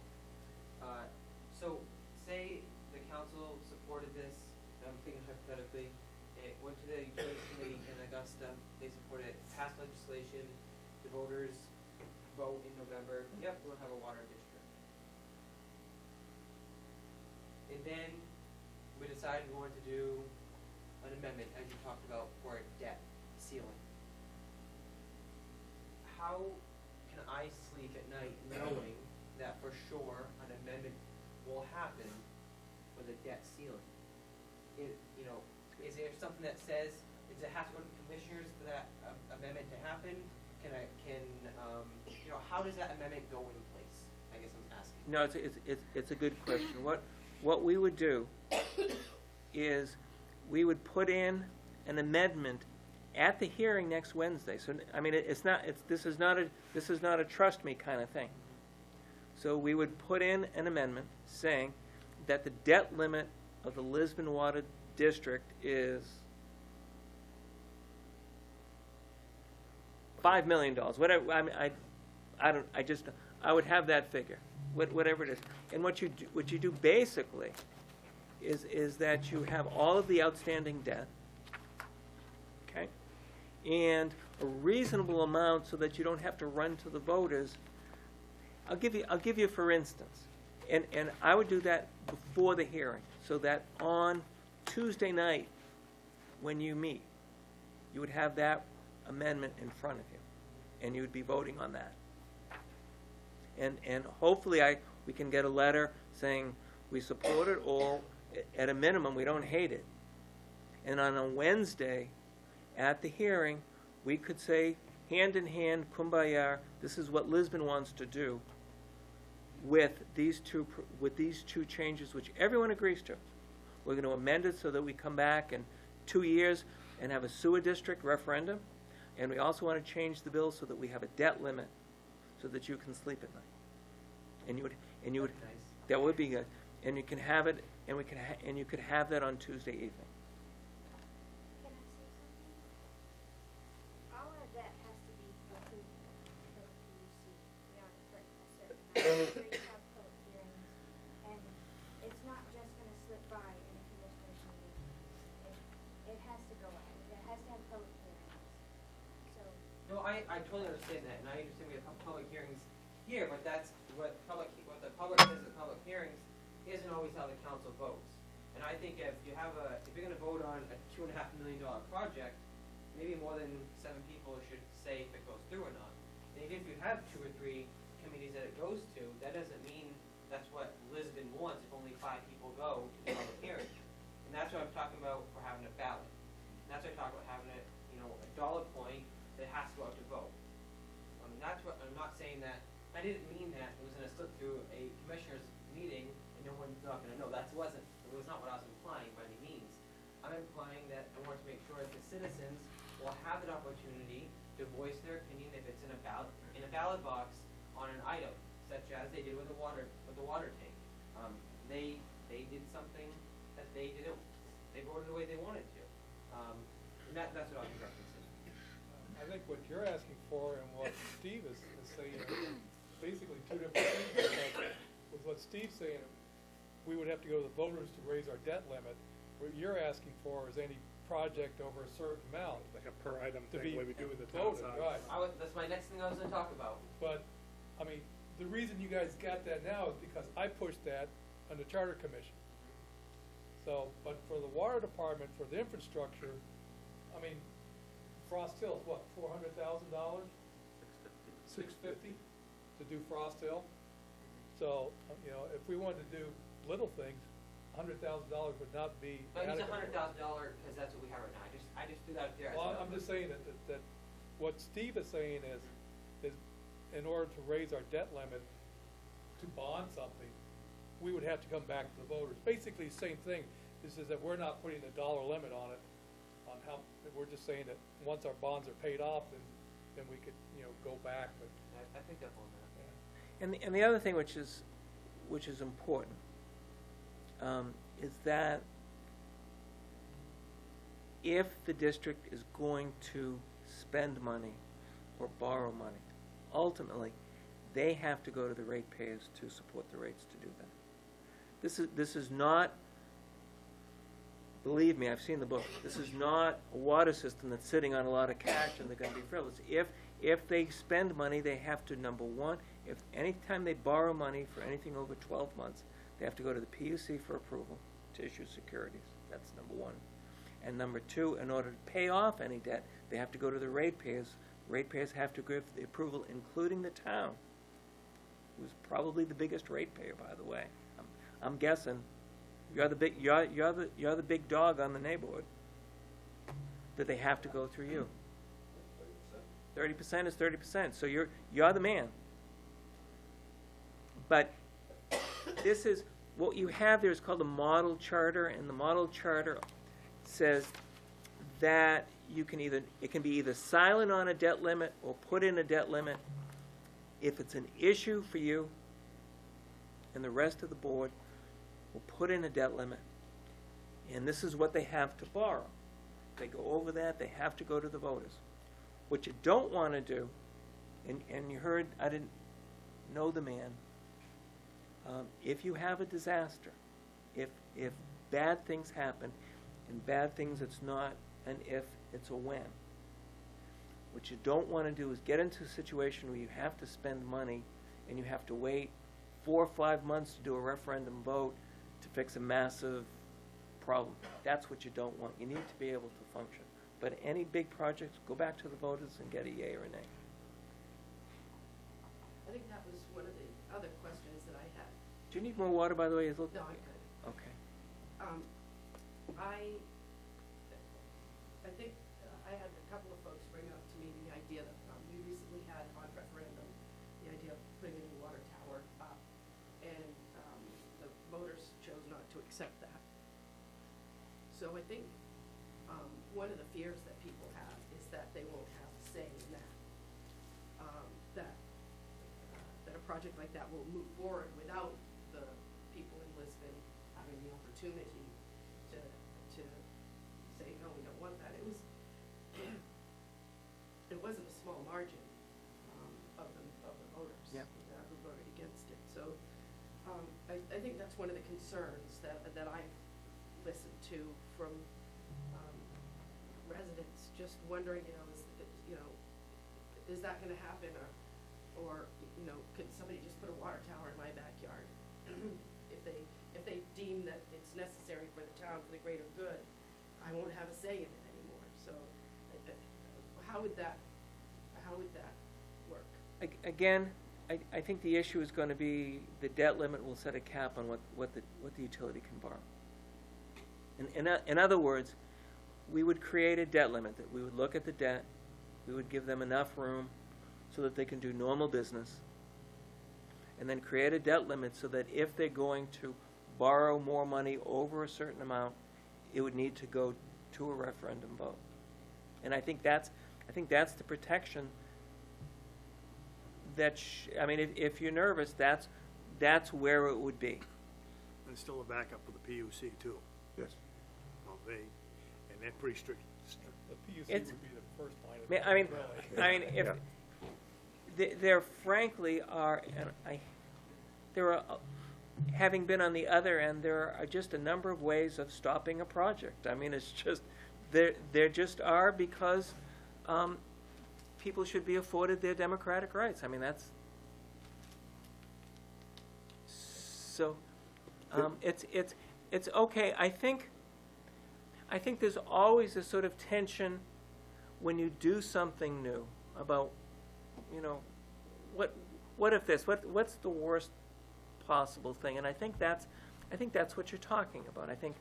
So say the council supported this, I'm thinking hypothetically, it went to the utility committee in Augusta, they supported it, passed legislation, the voters vote in November, yep, we'll have a water district. And then we decided we wanted to do an amendment, as you talked about, for a debt ceiling. How can I sleep at night knowing that for sure an amendment will happen for the debt ceiling? Is there something that says, does it have to go to the commissioners for that amendment to happen? How does that amendment go in place? I guess I'm asking. No, it's a good question. What we would do is we would put in an amendment at the hearing next Wednesday. So, I mean, this is not a trust me kind of thing. So we would put in an amendment saying that the debt limit of the Lisbon Water District is $5 million. Whatever. I mean, I would have that figure, whatever it is. And what you do basically is that you have all of the outstanding debt, okay, and a reasonable amount so that you don't have to run to the voters. I'll give you for instance, and I would do that before the hearing, so that on Tuesday night when you meet, you would have that amendment in front of you, and you would be voting on that. And hopefully we can get a letter saying we support it, or at a minimum, we don't hate it. And on a Wednesday, at the hearing, we could say, hand in hand, kumbaya, this is what Lisbon wants to do with these two changes, which everyone agrees to. We're going to amend it so that we come back in 2 years and have a sewer district referendum. And we also want to change the bill so that we have a debt limit so that you can sleep at night. And you would, Nice. that would be good. And you can have it, and you could have that on Tuesday evening. Can I say something? All of that has to be approved by the PUC beyond a certain amount. Where you have public hearings, and it's not just gonna slip by in a commissioner's meeting. It has to go out, it has to have public hearings. So, No, I totally understand that, and I understand we have public hearings here, but that's what the public says at public hearings isn't always how the council votes. And I think if you're gonna vote on a $2.5 million project, maybe more than 7 people should say if it goes through or not. And even if you have 2 or 3 committees that it goes to, that doesn't mean that's what Lisbon wants if only 5 people go to the public hearing. And that's what I'm talking about for having a ballot. And that's what I talk about having a dollar point that has to go out to vote. That's what, I'm not saying that, I didn't mean that it was gonna slip through a commissioner's meeting and no one's not gonna know. It was not what I was implying by any means. I'm implying that I want to make sure that the citizens will have that opportunity to voice their opinion if it's in a ballot box on an item, such as they did with the water tank. They did something that they voted the way they wanted to. And that's what I was referencing. I think what you're asking for and what Steve is saying are basically two different things. Because with what Steve's saying, we would have to go to the voters to raise our debt limit. What you're asking for is any project over a certain amount Like a per item to thing, be the way we do with the town voted, size. right. That's my next thing I was gonna talk about. But, I mean, the reason you guys got that now is because I pushed that on the charter commission. So, but for the water department, for the infrastructure, I mean, Frost Hill's what, $400,000? $650 to do Frost Hill. So, if we wanted to do little things, $100,000 would not be But it's adequate. $100,000 because that's what we have right now. I just threw that out there. Well, I'm just saying that what Steve is saying is in order to raise our debt limit to bond something, we would have to come back to the voters. Basically, same thing, this is that we're not putting a dollar limit on it, on how, we're just saying that once our bonds are paid off, then we could, go back, but. I picked up on that. And the other thing which is important, is that if the district is going to spend money or borrow money, ultimately, they have to go to the ratepayers to support the rates to do that. This is not, believe me, I've seen the book, this is not a water system that's sitting on a lot of cash and they're gonna be frivolous. If they spend money, they have to, number one, if anytime they borrow money for anything over 12 months, they have to go to the PUC for approval to issue securities. That's number one. And number two, in order to pay off any debt, they have to go to the ratepayers. Ratepayers have to give the approval, including the town, who's probably the biggest ratepayer, by the way. I'm guessing you're the big dog on the neighborhood, that they have to go through you. 30% is 30%, so you're the man. But this is, what you have there is called a model charter, and the model charter says that it can be either silent on a debt limit or put in a debt limit if it's an issue for you, and the rest of the board will put in a debt limit. And this is what they have to borrow. If they go over that, they have to go to the voters. What you don't want to do, and you heard, I didn't know the man, if you have a disaster, if bad things happen, and bad things, it's not an if, it's a when. What you don't want to do is get into a situation where you have to spend money and you have to wait 4 or 5 months to do a referendum vote to fix a massive problem. That's what you don't want. You need to be able to function. But any big projects, go back to the voters and get a yay or a nay. I think that was one of the other questions that I had. Do you need more water, by the way? No, I'm good. Okay. I think I had a couple of folks bring up to me the idea that we recently had on referendum, the idea of putting a new water tower up, and the voters chose not to accept that. So I think one of the fears that people have is that they won't have a say in that, that a project like that will move forward without the people in Lisbon having the opportunity to say, no, we don't want that. It wasn't a small margin of the voters Yep. who voted against it. So I think that's one of the concerns that I've listened to from residents, just wondering, is that going to happen, or could somebody just put a water tower in my backyard if they deem that it's necessary for the town for the greater good? I won't have a say in it anymore. So how would that work? Again, I think the issue is going to be the debt limit will set a cap on what the utility can borrow. In other words, we would create a debt limit, that we would look at the debt, we would give them enough room so that they can do normal business, and then create a debt limit so that if they're going to borrow more money over a certain amount, it would need to go to a referendum vote. And I think that's the protection that, if you're nervous, that's where it would be. And still a backup with the PUC too. Yes. Well, and they're pretty strict. The PUC It's- would be the first line of I mean, defense, really. if there frankly are, and there are, having been on the other end, there are just a number of ways of stopping a project. It's just, there just are, because people should be afforded their democratic rights. That's, so, it's okay. I think there's always a sort of tension when you do something new about, what if this, what's the worst possible thing? And I think that's what you're talking about. I think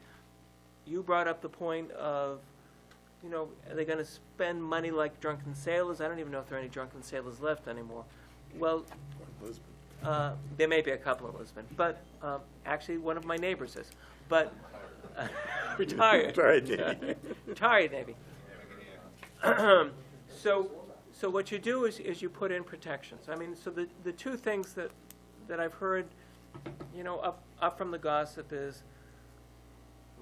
you brought up the point of, are they going to spend money like drunken sailors? I don't even know if there are any drunken sailors left anymore. Well, There may be a couple in Lisbon, but actually, one of my neighbors is. But retired. Retired Navy. Retired Navy. So what you do is you put in protections. I mean, so the two things that I've heard, up from the gossip is,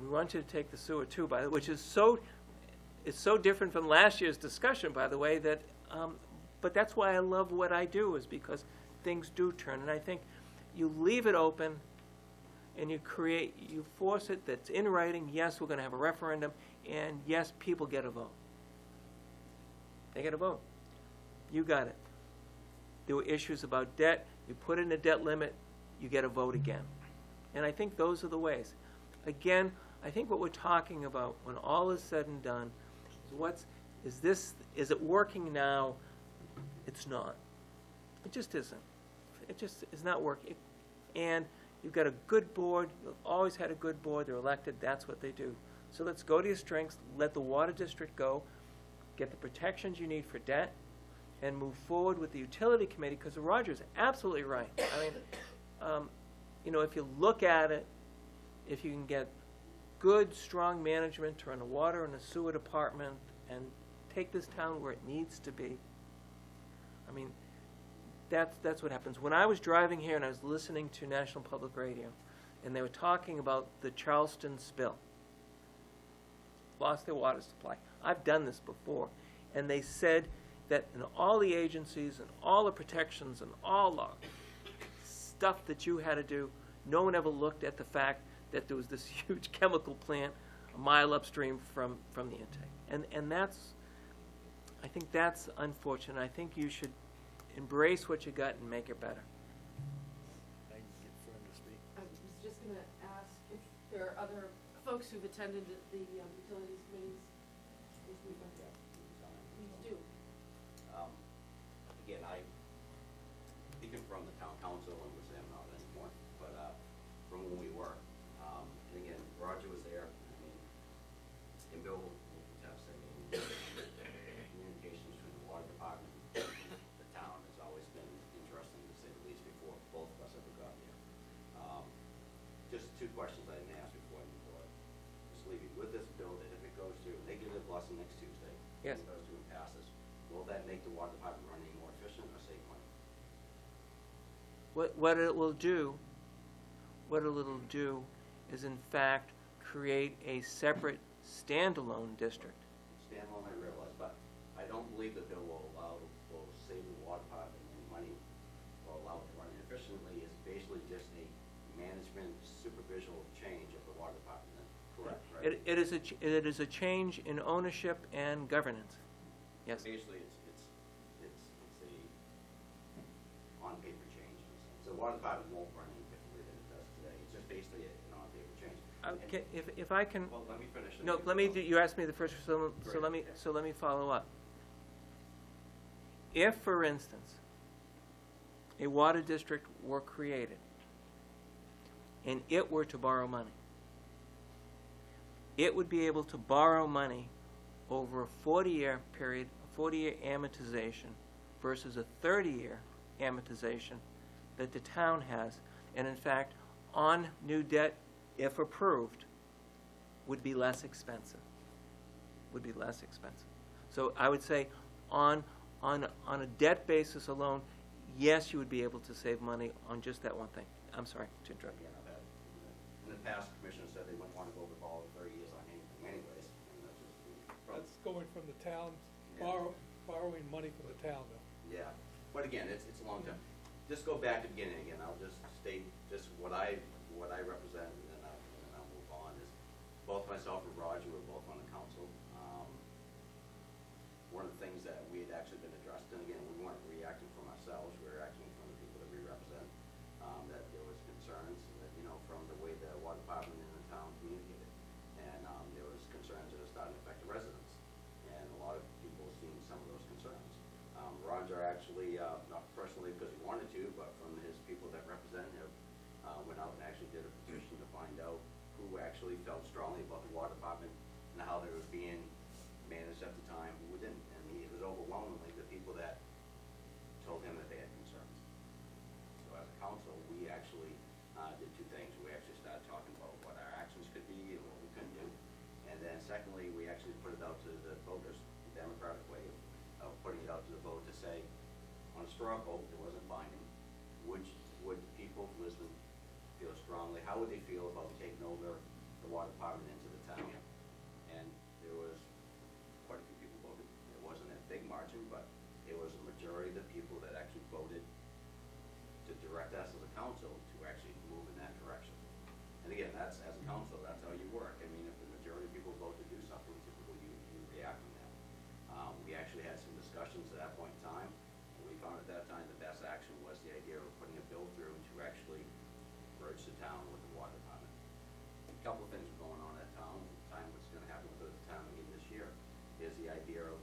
we want you to take the sewer too, by the which is so different from last year's discussion, by the way, that, but that's why I love what I do, is because things do turn. And I think you leave it open and you force it that's in writing, yes, we're gonna have a referendum, and yes, people get a vote. They get a vote. You got it. There were issues about debt, you put in a debt limit, you get a vote again. And I think those are the ways. Again, I think what we're talking about, when all is said and done, is it working now? It's not. It just isn't. It just is not working. And you've got a good board, you've always had a good board, they're elected, that's what they do. So let's go to your strengths, let the water district go, get the protections you need for debt, and move forward with the utility committee, because Roger's absolutely right. I mean, if you look at it, if you can get good, strong management to run a water and a sewer department and take this town where it needs to be, I mean, that's what happens. When I was driving here and I was listening to National Public Radio, and they were talking about the Charleston spill, lost their water supply. I've done this before. And they said that in all the agencies and all the protections and all the stuff that you had to do, no one ever looked at the fact that there was this huge chemical plant a mile upstream from the intake. And I think that's unfortunate. I think you should embrace what you got and make it better. I can get Fern to speak. I was just gonna ask if there are other folks who've attended the utilities meetings this week. Please do. Again, speaking from the town council, and we're saying not anymore, but from when we were, and again, Roger was there. I mean, and Bill will attest. I mean, communications between the water department and the town has always been interesting, to say the least, before both of us ever got here. Just two questions I didn't ask before I moved forward. Just leaving with this bill, that if it goes through, they give it a blessing next Tuesday. Yes. If it goes through and passes, will that make the water department run any more efficient or save money? What it'll do is in fact create a separate standalone district. Standalone, I realize, but I don't believe the bill will save the water department any money or allow it to run efficiently. It's basically just a management supervisional change of the water department. Correct, right? It is a change in ownership and governance. Yes. Basically, it's a on-paper change. So the water department won't run any differently than it does today. It's just basically an on-paper change. Okay, if I can. Well, let me finish. No, you asked me the first, so let me follow up. If, for instance, a water district were created and it were to borrow money, it would be able to borrow money over a 40-year period, a 40-year amortization versus a 30-year amortization that the town has. And in fact, on new debt, if approved, would be less expensive. So I would say on a debt basis alone, yes, you would be able to save money on just that one thing. I'm sorry to interrupt you. Again, I've had, in the past, commissioners said they wouldn't want to go over all 30 years on anything anyways. And that's just, That's going from the town, borrowing money from the town, though. yeah, but again, it's a long time. Just go back to the beginning again. I'll just state just what I represent, and then I'll move on. Is both myself and Roger were both on the council. One of the things that we had actually been addressed, and again, we weren't reacting from ourselves, we were acting from the people that we represent, that there was concerns that, from the way the water department in the town communicated. And there was concerns that are starting to affect the residents. And a lot of people seen some of those concerns. Roger actually, not personally because he wanted to, but from his people that represent him, went out and actually did a petition to find out who actually felt strongly about the water department and how they were being managed at the time, who didn't. And it was overwhelmingly the people that told him that they had concerns. So as a a straw vote, it wasn't binding, would people of Lisbon feel strongly, how would they feel about taking over the water department into the town? And there was quite a few people voted. It wasn't a big margin, but it was a majority of the people that actually voted to direct us as a council to actually move in that direction. And again, that's, as a council, that's how you work. I mean, if the majority of people vote to do something, typically you react on that. We actually had some discussions at that point in time, and we found at that time the best action was the idea of putting a bill through to actually merge the town with the water department. A couple of things were going on at town, what's gonna happen with the town again this year, is the idea of,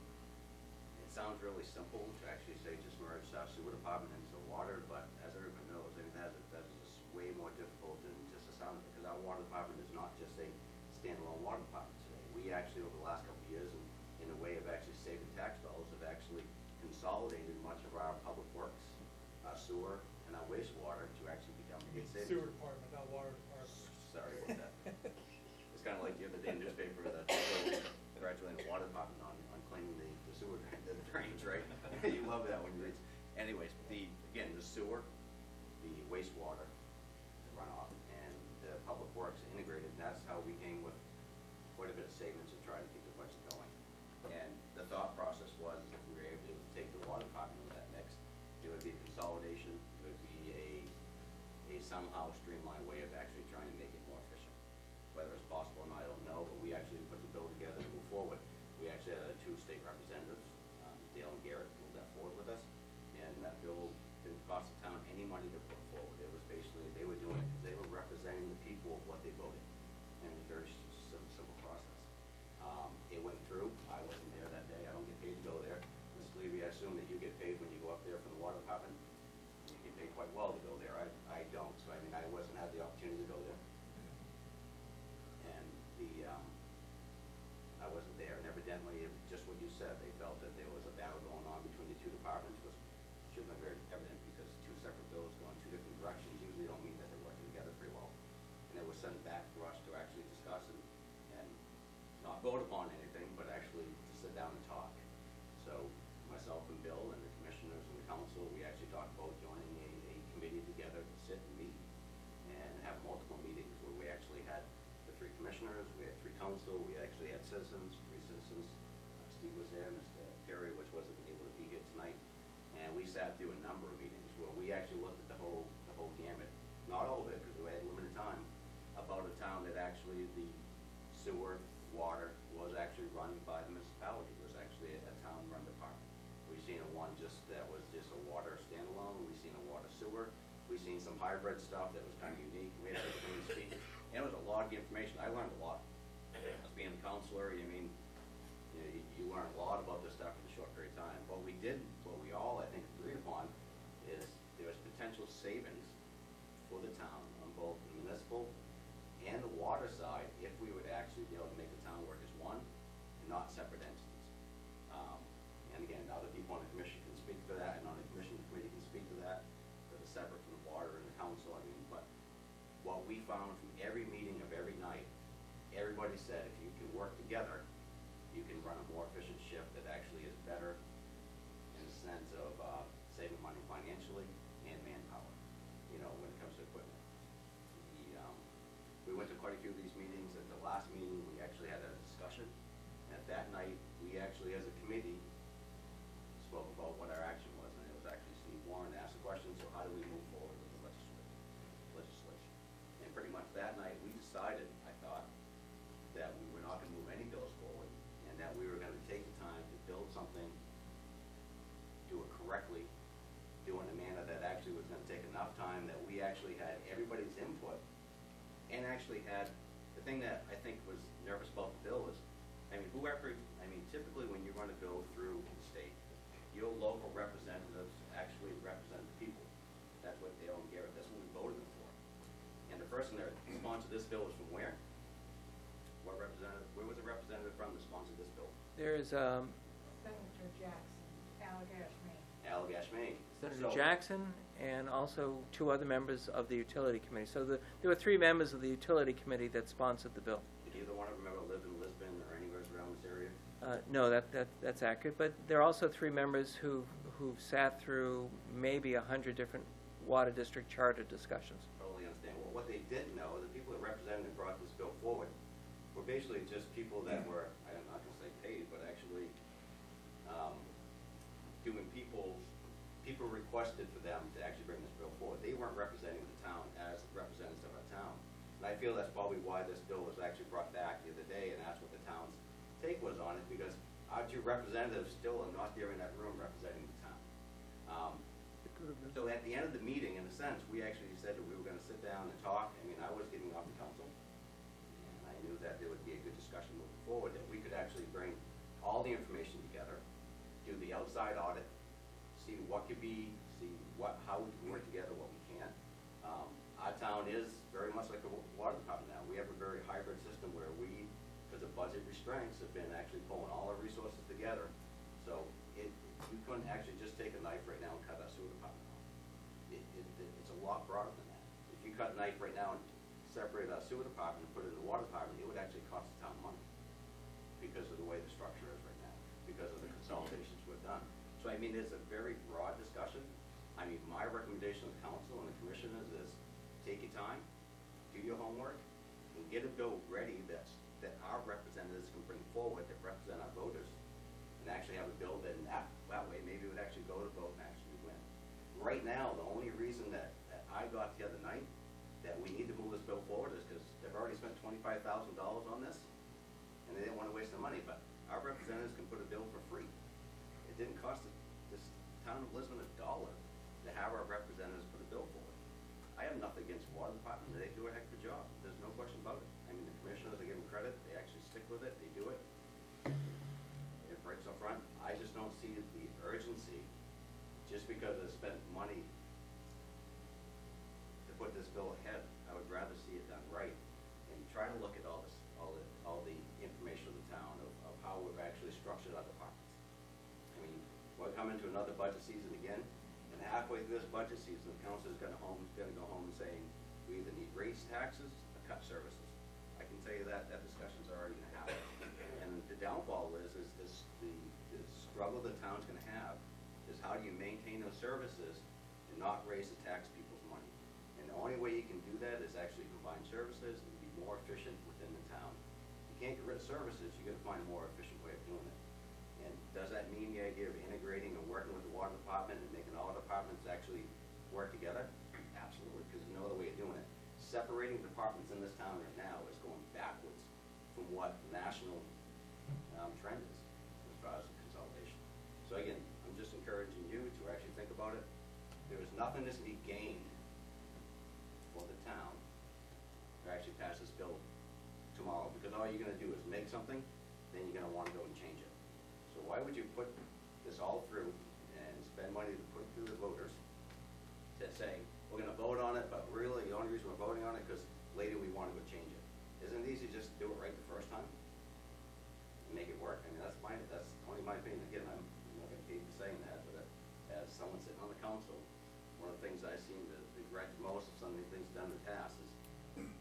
it sounds really simple to actually say just merge our sewer department into water, but as everyone knows, I mean, that is way more difficult than just a sound, because our water department is not just a standalone water department today. We actually, over the last couple of years, in a way of actually saving tax dollars, have actually consolidated much of our public works, our sewer, and our wastewater to actually become big savings. Sewer department, not water department. Sorry about that. It's kind of like the other day newspaper that congratulating the water department on cleaning the sewer, the drains, right? You love that when you read. Anyways, again, the sewer, the wastewater, the runoff, and the public works integrated, and that's how we came with quite a bit of savings to try to keep the budget going. And the thought process was, if we were able to take the water department with that mix, it would be a consolidation, it would be a somehow streamlined way of actually trying to make it more efficient. Whether it's possible or not, I don't know, but we actually put the bill together to move forward. We actually had 2 state representatives, Dale and Garrett, moved that forward with us, and that bill didn't cost the town any money to put forward. It was basically, they were doing it because they were representing the people of what they voted, and it was a very simple process. It went through, I wasn't there that day, I don't get paid to go there. Ms. Levy, I assume that you get paid when you go up there from the water department? You get paid quite well to go there, I don't, so I mean, I wasn't had the opportunity to go there. And I wasn't there, and evidently, just what you said, they felt that there was a battle going on between the 2 departments, which should have been very evident, because 2 separate bills going 2 different directions usually don't mean that they're working together pretty well. And it was sent back for us to actually discuss and not vote upon anything, but actually to sit down and talk. So myself and Bill and the commissioners and the council, we actually talked about joining a committee together to sit and meet and have multiple meetings where we actually had the 3 commissioners, we had 3 council, we actually had citizens, 3 citizens. Steve was there, Mr. Perry, which wasn't able to be here tonight. And we sat through a number of meetings where we actually looked at the whole gamut, not all of it, because we had limited time, about a town that actually the sewer, water was actually run by the municipality. It was actually a town-run department. We've seen one that was just a water standalone. We've seen a water sewer. We've seen some hybrid stuff that was kind of unique. We had everything to speak. And it was a lot of information. I learned a lot. As being a counselor, I mean, you learn a lot about this stuff in a short period of time. What we all, I think, agreed upon is there was potential savings for the town on both the municipal and the water side if we would actually be able to make the town work as one and not separate entities. And again, other people on the commission can speak to that, and on the commission committee can speak to that, that are separate from the water and the council. I mean, but what we found from every meeting of every night, everybody said if you can work together, you can run a more efficient ship that actually is better in the sense of saving money financially and manpower, when it comes to equipment. We went to quite a few of these meetings. At the last meeting, we actually had a discussion. And at that night, we actually, as a committee, spoke about what our action was. And it was actually Steve Warren asked the question, so how do we move forward with the legislation? And pretty much that night, we decided, I thought, that we were not going to move any bills forward, and that we were going to take the time to build something, do it correctly, do it in a manner that actually was going to take enough time that we actually had everybody's input, and actually had, the thing that I think was nervous about the bill is, typically when you run a bill through the state, your local representatives actually represent the people. That's what Dale and Garrett, that's what we voted them for. And the person that sponsored this bill was from where? Where was the representative from that sponsored this bill? There's Senator Jackson, Allagash, Maine. Allagash, Maine. Senator So- Jackson and also 2 other members of the utility committee. So there were 3 members of the utility committee that sponsored the bill. Did either one of them ever live in Lisbon or anywhere around this area? No, that's accurate, but there are also 3 members who who've sat through maybe 100 different water district charter discussions. Totally understand. Well, what they didn't know, the people that represented and brought this bill forward were basically just people that were, I'm not gonna say paid, but actually, doing people requested for them to actually bring this bill forward. They weren't representing the town as representatives of our town. And I feel that's probably why this bill was actually brought back the other day, and that's what the town's take was on it, because our two representatives still are not there in that room representing the town. So at the end of the meeting, in a sense, we actually said that we were gonna sit down and talk. I mean, I was giving off the council, and I knew that there would be a good discussion moving forward, that we could actually bring all the information together, do the outside audit, see what could be, how we can work together, what we can't. Our town is very much like a water department now. We have a very hybrid system where we, because of budget restraints, have been actually pulling all our resources together. So you couldn't actually just take a knife right now and cut our sewer department off. It's a lot broader than that. If you cut a knife right now and separate our sewer department and put it in the water department, it would actually cost the town money because of the way the structure is right now, because of the consolidations we've done. So I mean, it's a very broad discussion. I mean, my recommendation to the council and the commissioners is take your time, do your homework, and get a bill ready that our representatives can bring forward that represent our voters, and actually have a bill that that way maybe it would actually go to vote and actually win. Right now, the only reason that I got the other night that we need to move this bill forward is because they've already spent $25,000 on this, and they didn't want to waste their money, but our representatives can put a bill for free. It didn't cost this town of Lisbon $1 to have our representatives put a bill forward. I have nothing against the water department, they do a heck of a job, there's no question about it. I mean, the commissioners, I give them credit, they actually stick with it, they do it. It breaks up front. I just don't see the urgency, just because they spent money to put this bill ahead. I would rather see it done right, and try to look at all the information of the town, of how we've actually structured our departments. I mean, we're coming to another budget season again, and halfway through this budget season, the council's gonna go home and saying, we either need raise taxes or cut services. I can tell you that discussion's already gonna happen. And the downfall is the struggle the town's gonna have is how do you maintain those services and not raise the tax people's money? And the only way you can do that is actually combine services and be more efficient within the town. You can't get rid of services, you gotta find a more efficient way of doing it. And does that mean the idea of integrating and working with the water department and making all departments actually work together? Absolutely, because there's no other way of doing it. Separating departments in this town right now is going backwards from what the national trend is as far as the consolidation. So again, I'm just encouraging you to actually think about it. There is nothing that's to be gained for the town to actually pass this bill tomorrow, because all you're gonna do is make something, then you're gonna wanna go and change it. So why would you put this all through and spend money to put through the voters to say, we're gonna vote on it, but really the only reason we're voting on it because later we wanna go change it? Isn't it easy just to do it right the first time and make it work? I mean, that's only my opinion. Again, I'm not gonna keep saying that, but as someone sitting on the council, one of the things I seem to regret most of some of the things done in the past is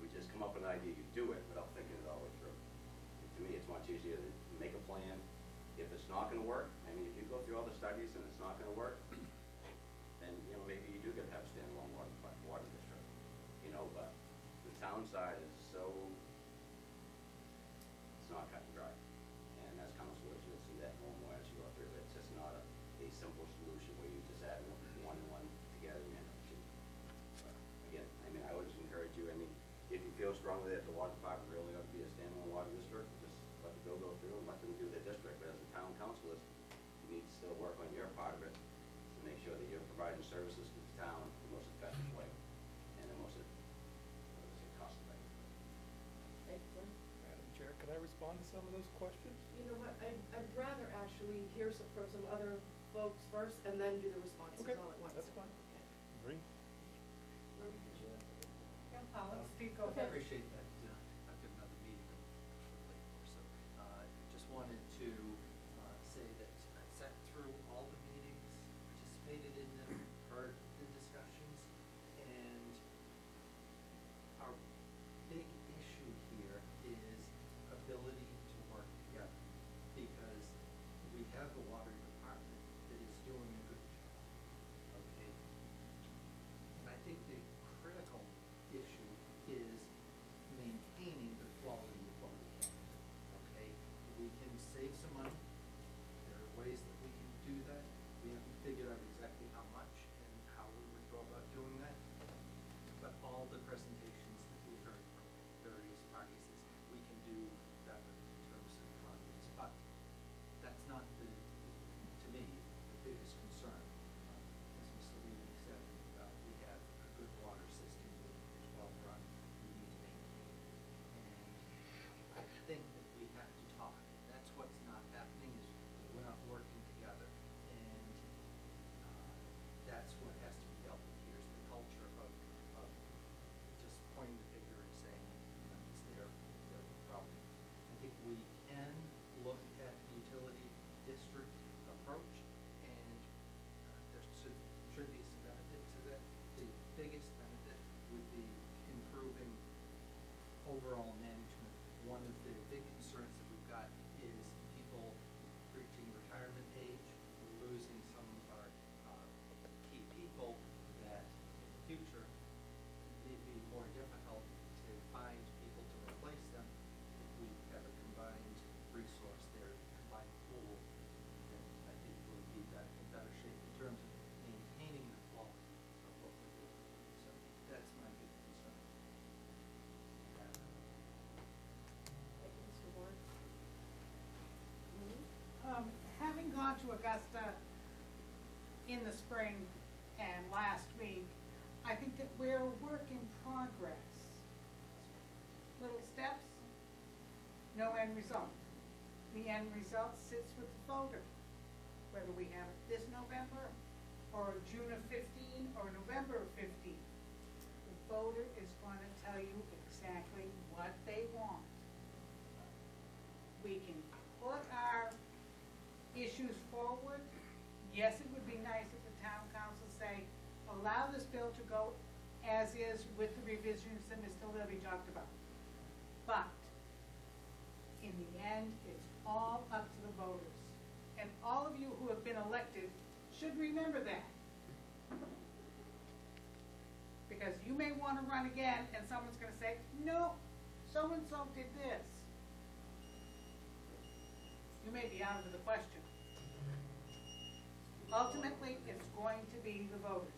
we just come up with an idea, you do it without thinking it all the way through. To me, it's much easier to make a plan. If it's not gonna work, I mean, if you go through all the studies and it's not gonna work, then, maybe you do get to have a standalone water district. But the town side is it's not cut and dry. And as councilors, you'll see that more and more as you go through it. It's just not a simple solution where you just add one and one together and end up with two. But again, I mean, I would just encourage you, if you feel strongly that the water department really ought to be a standalone water district, just let the bill go through and let them do their district. But as a town councilor, you need to still work on your part of it to make sure that you're providing services to the town in the most effective way and the most, cost effective way. Madam Chair, can I respond to some of those questions? You know what, I'd rather actually hear from some other folks first and then do the responses Okay, all at once. that's fine. Okay. Agree? Okay. I appreciate that. I've got another meeting late for, so just wanted to say that I sat through all the meetings, participated in them, heard the discussions, and our big issue here is ability to work together, because we have a water department that is doing a good overall management, one of the big concerns that we've got is people reaching retirement age. We're losing some of our key people that in the future it'd be more difficult to find people to replace them if we have a combined resource there, combined pool, then I think we'll be in better shape in terms of maintaining the quality of what we're doing. So that's my big concern. Thank you, Mr. Ward. Having gone to Augusta in the spring and last week, I think that we're a work in progress. Little steps, no end result. The end result sits with the voter, whether we have it this November, or June of 15, or November of 15. The voter is going to tell you exactly what they want. We can put our issues forward. Yes, it would be nice if the town council say, allow this bill to go as is with the revisions that Mr. Levy talked about. But, in the end, it's all up to the voters. And all of you who have been elected should remember that. Because you may want to run again, and someone's going to say, no, so-and-so did this. You may be out of the question. Ultimately, it's going to be the voters.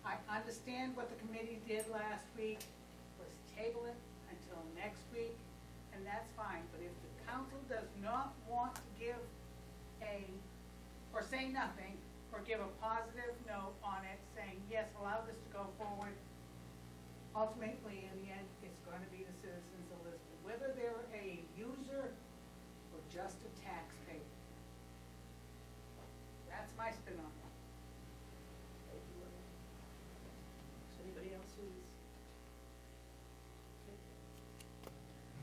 I understand what the committee did last week, was table it until next week, and that's fine. But if the council does not want to give or say nothing, or give a positive note on it, saying, yes, allow this to go forward, ultimately, in the end, it's going to be the citizens of Lisbon, whether they're a user or just a taxpayer. That's my spin on it. Thank you, Lynn. Is anybody else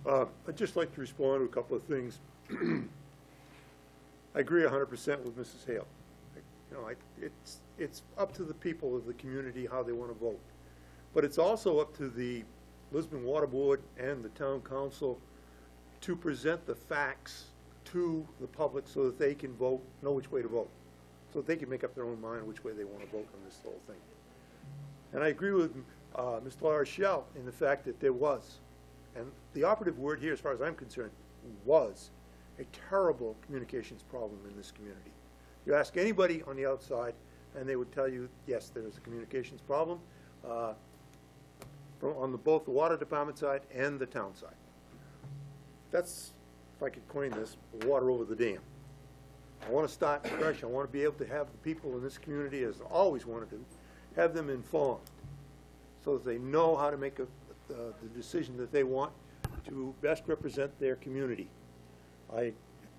who's? I'd just like to respond to a couple of things. I agree 100% with Mrs. Hale. You know, it's up to the people of the community how they want to vote. But it's also up to the Lisbon Water Board and the town council to present the facts to the public so that they can vote, know which way to vote. So that they can make up their own mind which way they want to vote on this whole thing. And I agree with Mr. LaRochelle in the fact that there was, and the operative word here as far as I'm concerned, was a terrible communications problem in this community. You ask anybody on the outside, and they would tell you, yes, there is a communications problem on both the water department side and the town side. That's, if I could coin this, water over the dam. I want to start fresh. I want to be able to have the people in this community, as I always wanted to, have them informed so that they know how to make the decision that they want to best represent their community. I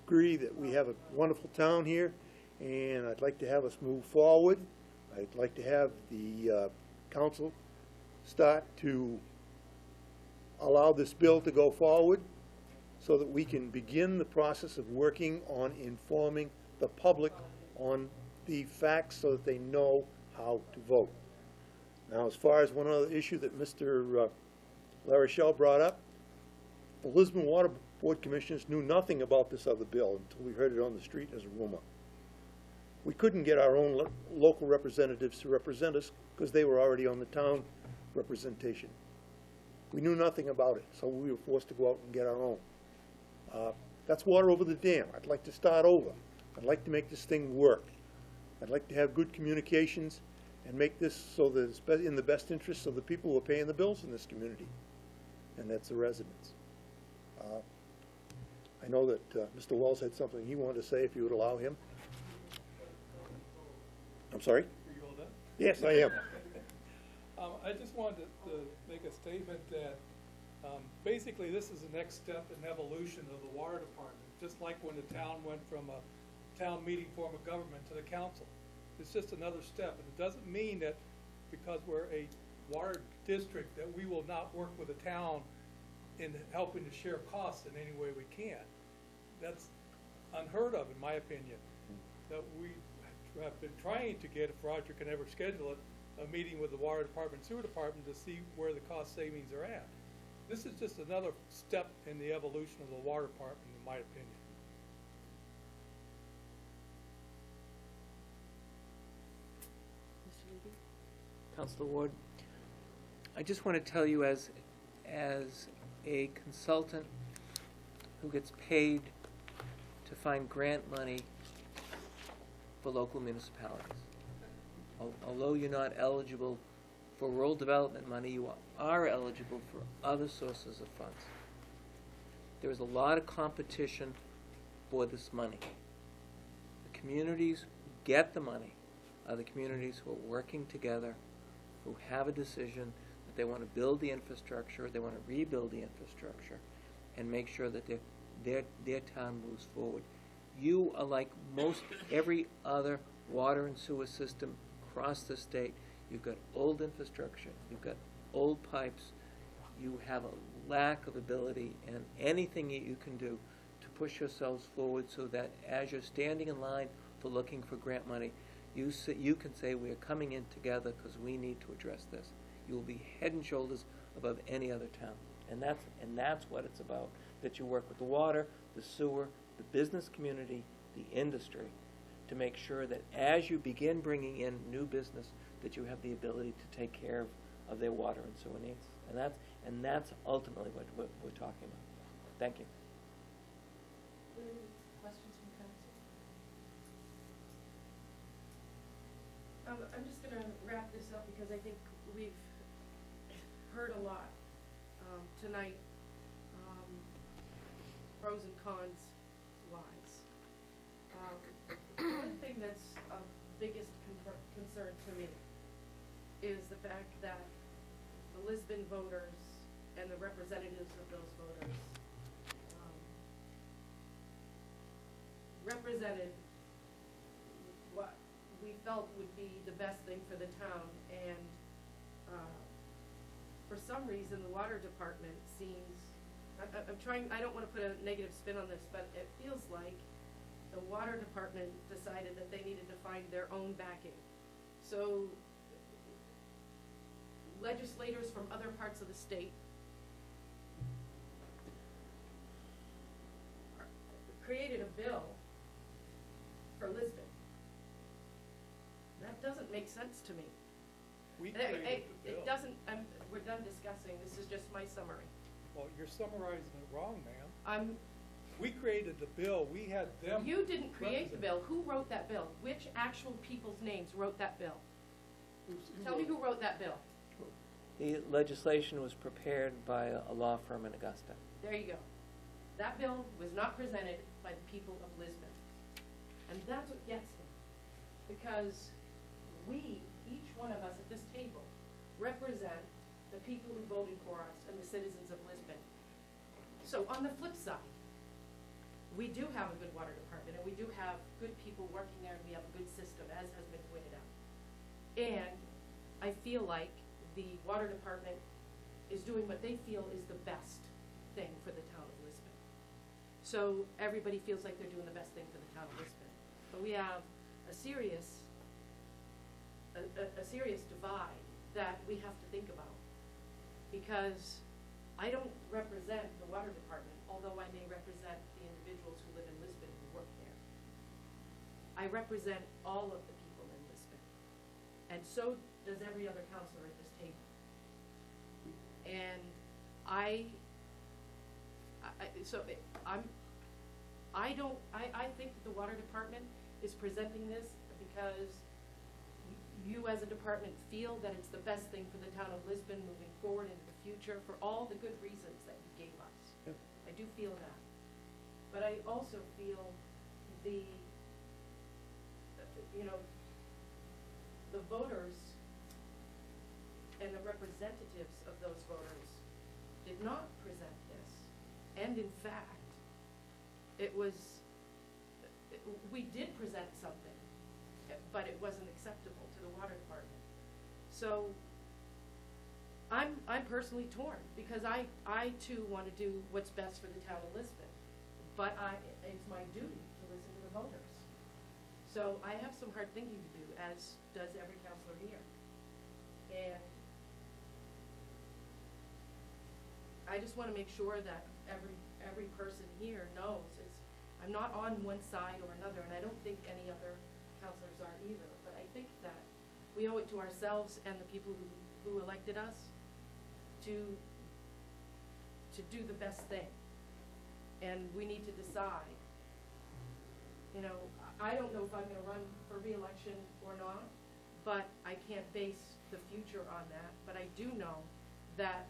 agree that we have a wonderful town here, and I'd like to have us move forward. I'd like to have the council start to allow this bill to go forward so that we can begin the process of working on informing the public on the facts so that they know how to vote. Now, as far as one other issue that Mr. LaRochelle brought up, the Lisbon Water Board Commissioners knew nothing about this other bill until we heard it on the street as a rumor. We couldn't get our own local representatives to represent us because they were already on the town representation. We knew nothing about it, so we were forced to go out and get our own. That's water over the dam. I'd like to start over. I'd like to make this thing work. I'd like to have good communications and make this so that it's in the best interest of the people who are paying the bills in this community, and that's the residents. I know that Mr. Wells had something he wanted to say, if you would allow him. I'm sorry? Are you all done? Yes, I am. I just wanted to make a statement that basically this is the next step in evolution of the water department, just like when the town went from a town meeting form of government to the council. It's just another step, and it doesn't mean that because we're a water district that we will not work with the town in helping to share costs in any way we can. That's unheard of, in my opinion. That we have been trying to get, if Roger can ever schedule it, a meeting with the water department, sewer department to see where the cost savings are at. This is just another step in the evolution of the water department, in my opinion. Mr. Levy? Counselor Ward, I just want to tell you as a consultant who gets paid to find grant money for local municipalities. Although you're not eligible for rural development money, you are eligible for other sources of funds. There is a lot of competition for this money. The communities who get the money are the communities who are working together, who have a decision that they want to build the infrastructure, they want to rebuild the infrastructure, and make sure that their town moves forward. You are like most every other water and sewer system across the state. You've got old infrastructure, you've got old pipes, you have a lack of ability, and anything that you can do to push yourselves forward so that as you're standing in line for looking for grant money, you can say we are coming in together because we need to address this. You will be head and shoulders above any other town, and that's what it's about. That you work with the water, the sewer, the business community, the industry, to make sure that as you begin bringing in new business, that you have the ability to take care of their water and sewer needs, and that's ultimately what we're talking about. Thank you. Any questions from council? I'm just gonna wrap this up because I think we've heard a lot, tonight, pros and cons wise. One thing that's of biggest concern to me is the fact that the Lisbon voters and the representatives of those voters, represented what we felt would be the best thing for the town, and for some reason, the water department seems, I'm trying, I don't wanna put a negative spin on this, but it feels like the water department decided that they needed to find their own backing. So legislators from other parts of the state created a bill for Lisbon. That doesn't make sense to me. We It- created it- the bill. It doesn't, we're done discussing, this is just my summary. Well, you're summarizing it wrong, ma'am. I'm, We created the bill, we had them. you didn't create the represent- bill, who wrote that bill? Which actual people's names wrote that bill? Tell me who wrote that bill. The legislation was prepared by a law firm in Augusta. There you go. That bill was not presented by the people of Lisbon. And that's what gets me. Because we, each one of us at this table, represent the people who voted for us and the citizens of Lisbon. So on the flip side, we do have a good water department, and we do have good people working there, and we have a good system, as has been pointed out. And I feel like the water department is doing what they feel is the best thing for the town of Lisbon. So everybody feels like they're doing the best thing for the town of Lisbon. But we have a serious divide that we have to think about. Because I don't represent the water department, although I may represent the individuals who live in Lisbon who work there. I represent all of the people in Lisbon. And so does every other counselor at this table. And I think that the water department is presenting this because you as a department feel that it's the best thing for the town of Lisbon moving forward into the future for all the good reasons that you gave us. Yep. I do feel that. But I also feel the voters and the representatives of those voters did not present this. And in fact, we did present something, but it wasn't acceptable to the water department. So I'm personally torn because I too want to do what's best for the town of Lisbon, but it's my duty to listen to the voters. So I have some hard thinking to do, as does every counselor here. And I just wanna make sure that every person here knows, I'm not on one side or another, and I don't think any other counselors are either, but I think that we owe it to ourselves and the people who elected us to do the best thing. And we need to decide, you know, I don't know if I'm gonna run for reelection or not, but I can't base the future on that, but I do know that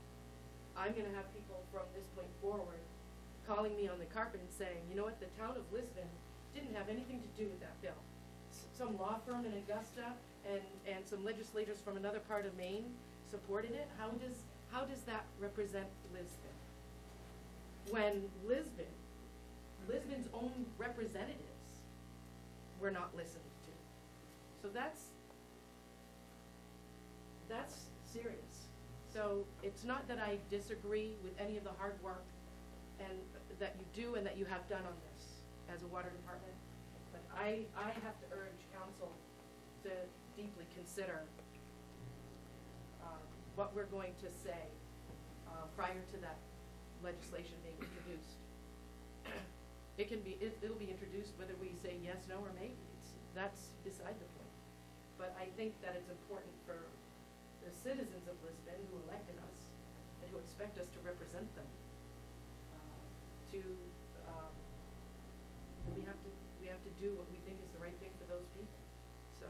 I'm gonna have people from this point forward calling me on the carpet and saying, you know what, the town of Lisbon didn't have anything to do with that bill. Some law firm in Augusta and some legislators from another part of Maine supported it. How does that represent Lisbon? When Lisbon's own representatives were not listened to. So that's serious. So it's not that I disagree with any of the hard work and that you do and that you have done on this as a water department, but I have to urge council to deeply consider what we're going to say prior to that legislation being introduced. It'll be introduced whether we say yes, no, or maybe. That's beside the point. But I think that it's important for the citizens of Lisbon who elected us and who expect us to represent them we have to do what we think is the right thing for those people. So.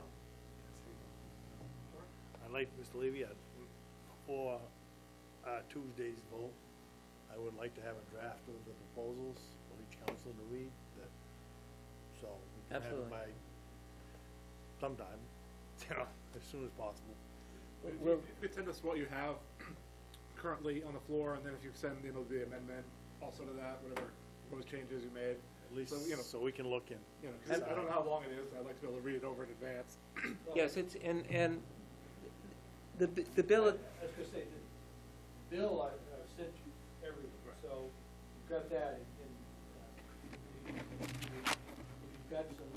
I'd like, Mr. Levy, before Tuesday's vote, I would like to have a draft of the proposals for each council to read, so we can have it Absolutely. by sometime, as soon as possible. If you send us what you have currently on the floor, and then if you send, the amendment also to that, whatever proposed changes you made. At least, So, so we can look in. 'Cause I don't know how long it is, I'd like to be able to read it over in advance. Yes, it's, and the bill, I was gonna say, the bill, I've sent you everything, so you've got that, and you've got some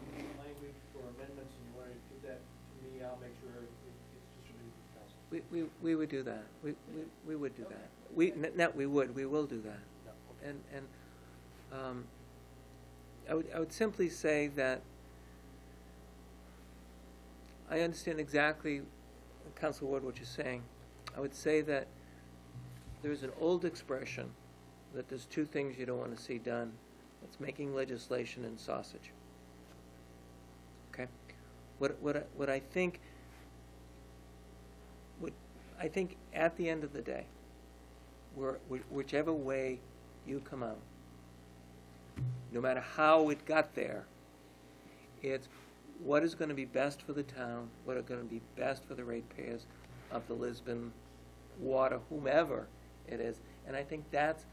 language for amendments, and you wanna give that to me, I'll make sure it's distributed to the council. we would do that. We would do that. We will do that. Yeah, okay. And I would simply say that I understand exactly, Council Ward, what you're saying. I would say that there's an old expression that there's two things you don't want to see done. It's making legislation and sausage. Okay? What I think at the end of the day, whichever way you come out, no matter how it got there, it's what is going to be best for the town, what are going to be best for the ratepayers of the Lisbon Water, whomever it is. And I think that's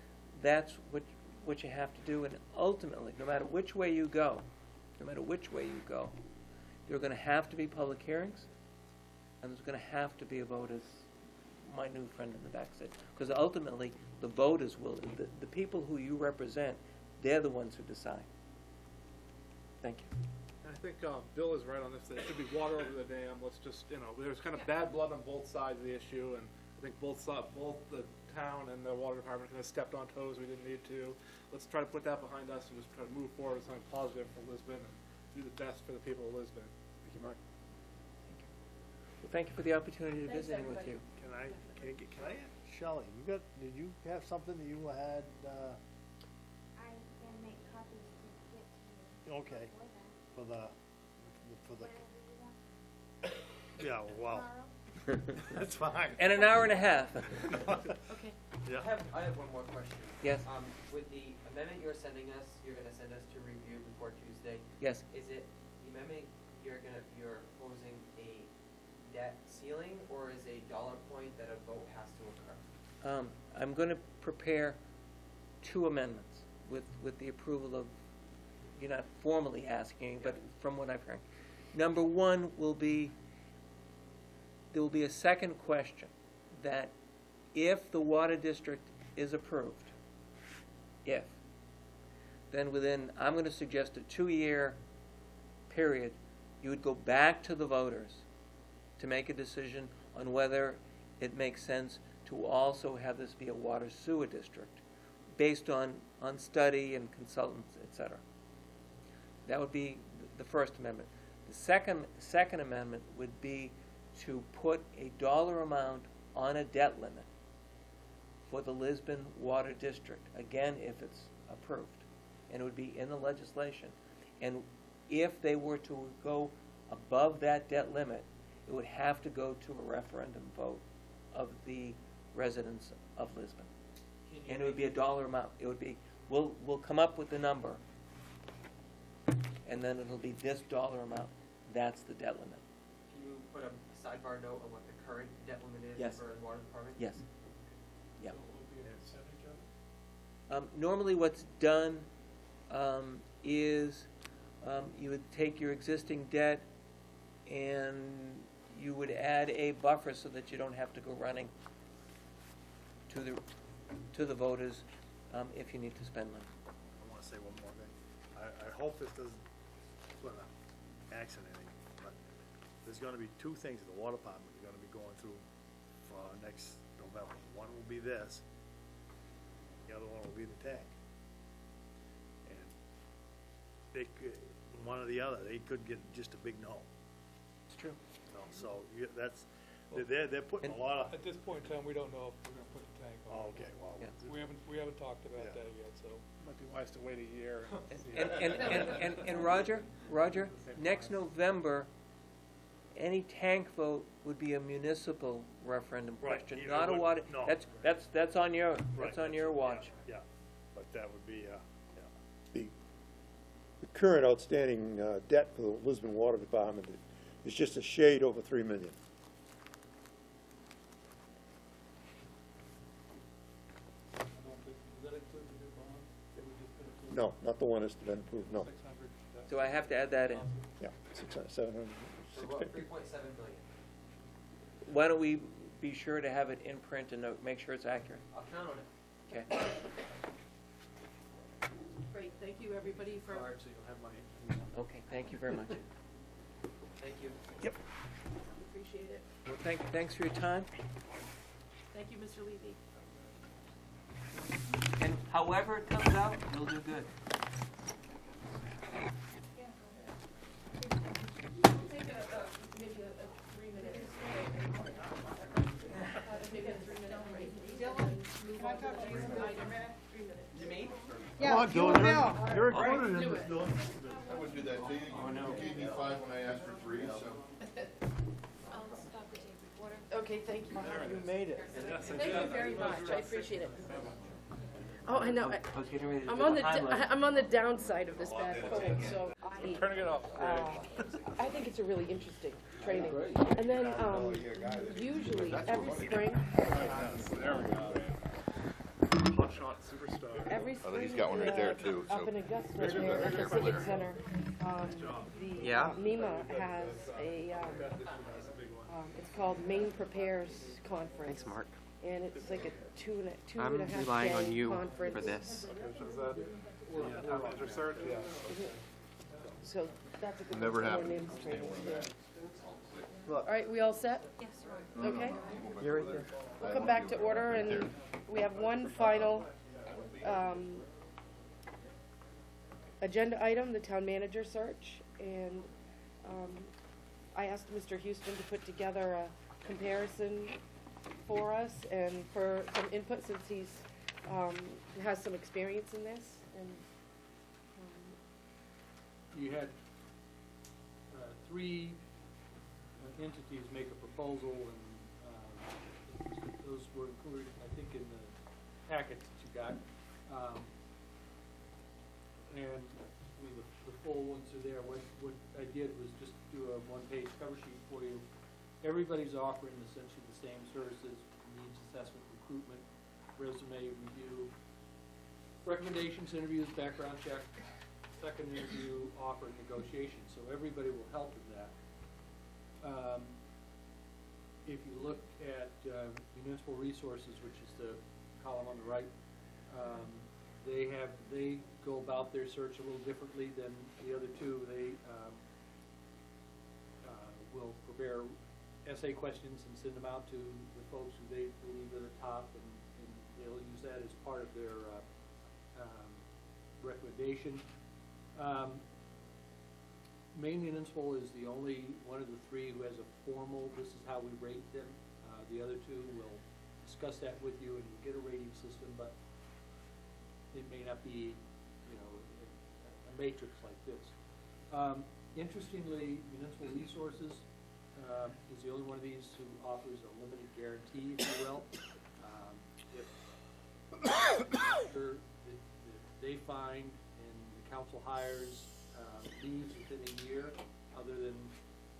what you have to do. And ultimately, no matter which way you go, there are going to have to be public hearings, and there's going to have to be a vote, as my new friend in the back said. Because ultimately, the voters will, the people who you represent, they're the ones who decide. Thank you. I think Bill is right on this, that it should be water over the dam. Let's just, there's kind of bad blood on both sides of the issue, and I think both the town and the water department kind of stepped on toes we didn't need to. Let's try to put that behind us and just try to move forward with something positive for Lisbon and do the best for the people of Lisbon. Thank you, Mark. Well, thank you for the opportunity to Thanks, visit with everybody. you. Can I, Shelley, did you have something that you had, I'm gonna make copies to get to you okay, before that. for the, Whenever you want. yeah, well, Tomorrow? that's fine. And an hour and a half. Okay. Yeah. I have one more question. Yes. With the amendment you're sending us, you're gonna send us to review before Tuesday. Yes. Is it, the amendment, you're proposing a debt ceiling, or is a dollar point that a vote has to occur? I'm going to prepare two amendments with the approval of, you're not formally asking, but from what I've heard. Number one will be, there will be a second question that if the water district is approved, then within, I'm going to suggest a 2-year period, you would go back to the voters to make a decision on whether it makes sense to also have this be a water sewer district, based on study and consultants, et cetera. That would be the First Amendment. The second amendment would be to put a dollar amount on a debt limit for the Lisbon Water District, again, if it's approved. And it would be in the legislation. And if they were to go above that debt limit, it would have to go to a referendum vote of the residents of Lisbon. And it would be a dollar amount. It would be, we'll come up with the number, and then it'll be this dollar amount. That's the debt limit. Can you put a sidebar note on what the current debt limit is Yes. for the water department? Yes. Yep. What would be a percentage of it? Normally what's done is you would take your existing debt and you would add a buffer so that you don't have to go running to the voters if you need to spend money. I wanna say one more thing. I hope this doesn't put an accident in, but there's gonna be two things that the water department is gonna be going through for next November. One will be this, the other one will be the tank. And they could, one or the other, they could get just a big no. It's true. So that's, they're putting a lot of, At this point in time, we don't know if we're gonna put the tank on. oh, okay, well. Yeah. We haven't talked about Yeah. that yet, so. Might be wise to wait a year. And Roger, next November, any tank vote would be a municipal referendum Right, question, you not a would- water, no. that's on your, Right, that's on your watch. Yeah, but that would be, yeah. The current outstanding debt for the Lisbon Water Department is just a shade over $3 million. I don't think, does that include the new bond that we just put approved? No, not the one that's been approved, no. 600. So I have to add that in. Yeah, 600, 700, For what, 650. 3.7 billion? Why don't we be sure to have it in print and make sure it's accurate? I'll count on it. Okay. Great, thank you, everybody, for, Alright, so you'll have money. Okay, thank you very much. Thank you. appreciate it. Well, thanks for your time. Thank you, Mr. Levy. And however it comes out, you'll do good. Take maybe a 3-minute, maybe a 3-minute break. Dylan, Move can I on to talk the to you next for a item. minute? 3 minutes. You me? Yeah, you and Bill. You're included in Do this, it. Dylan. I wouldn't do that to you. You gave me 5 when I asked for 3, so. I'll stop the tape recorder. Okay, thank you. You made it. Thank you very much, I appreciate it. Oh, I know, I was getting ready to I'm do on the the, highlight. I'm on the downside of this bad cold, so. Turning it off. I think it's a really interesting training. And then, usually, every spring, every spring. Oh, he's got one right there, too, Up so- in Augusta, there at the Civic Center, the Yeah? MEMA has a, it's called Maine Prepares Conference. Thanks, Mark. And it's like a two and a I'm half relying on day you conference. for this. So that's a good one. Never for happened. names training to do. All right, we all set? Yes, Okay, You're right there. we'll come back to order, and we have one final, agenda item, the town manager search, and, I asked Mr. Houston to put together a comparison for us, and for some input, since he's, has some experience in this, and, You had three entities make a proposal, and those were included, I think, in the packet that you got. And the full ones are there. What I did was just do a one-page cover sheet for you. Everybody's offering essentially the same services: needs assessment, recruitment, resume review, recommendations, interviews, background check, second interview, offer, negotiation. So everybody will help with that. If you look at municipal resources, which is the column on the right, they go about their search a little differently than the other two. They will prepare essay questions and send them out to the folks who they believe are the top, and they'll use that as part of their recommendation. Maine Municipal is the only one of the three who has a formal, this is how we rate them. The other two will discuss that with you and get a rating system, but it may not be, you know, a matrix like this. Interestingly, Municipal Resources is the only one of these who offers a limited guarantee, if you will. If that they find and the council hires leaves within a year, other than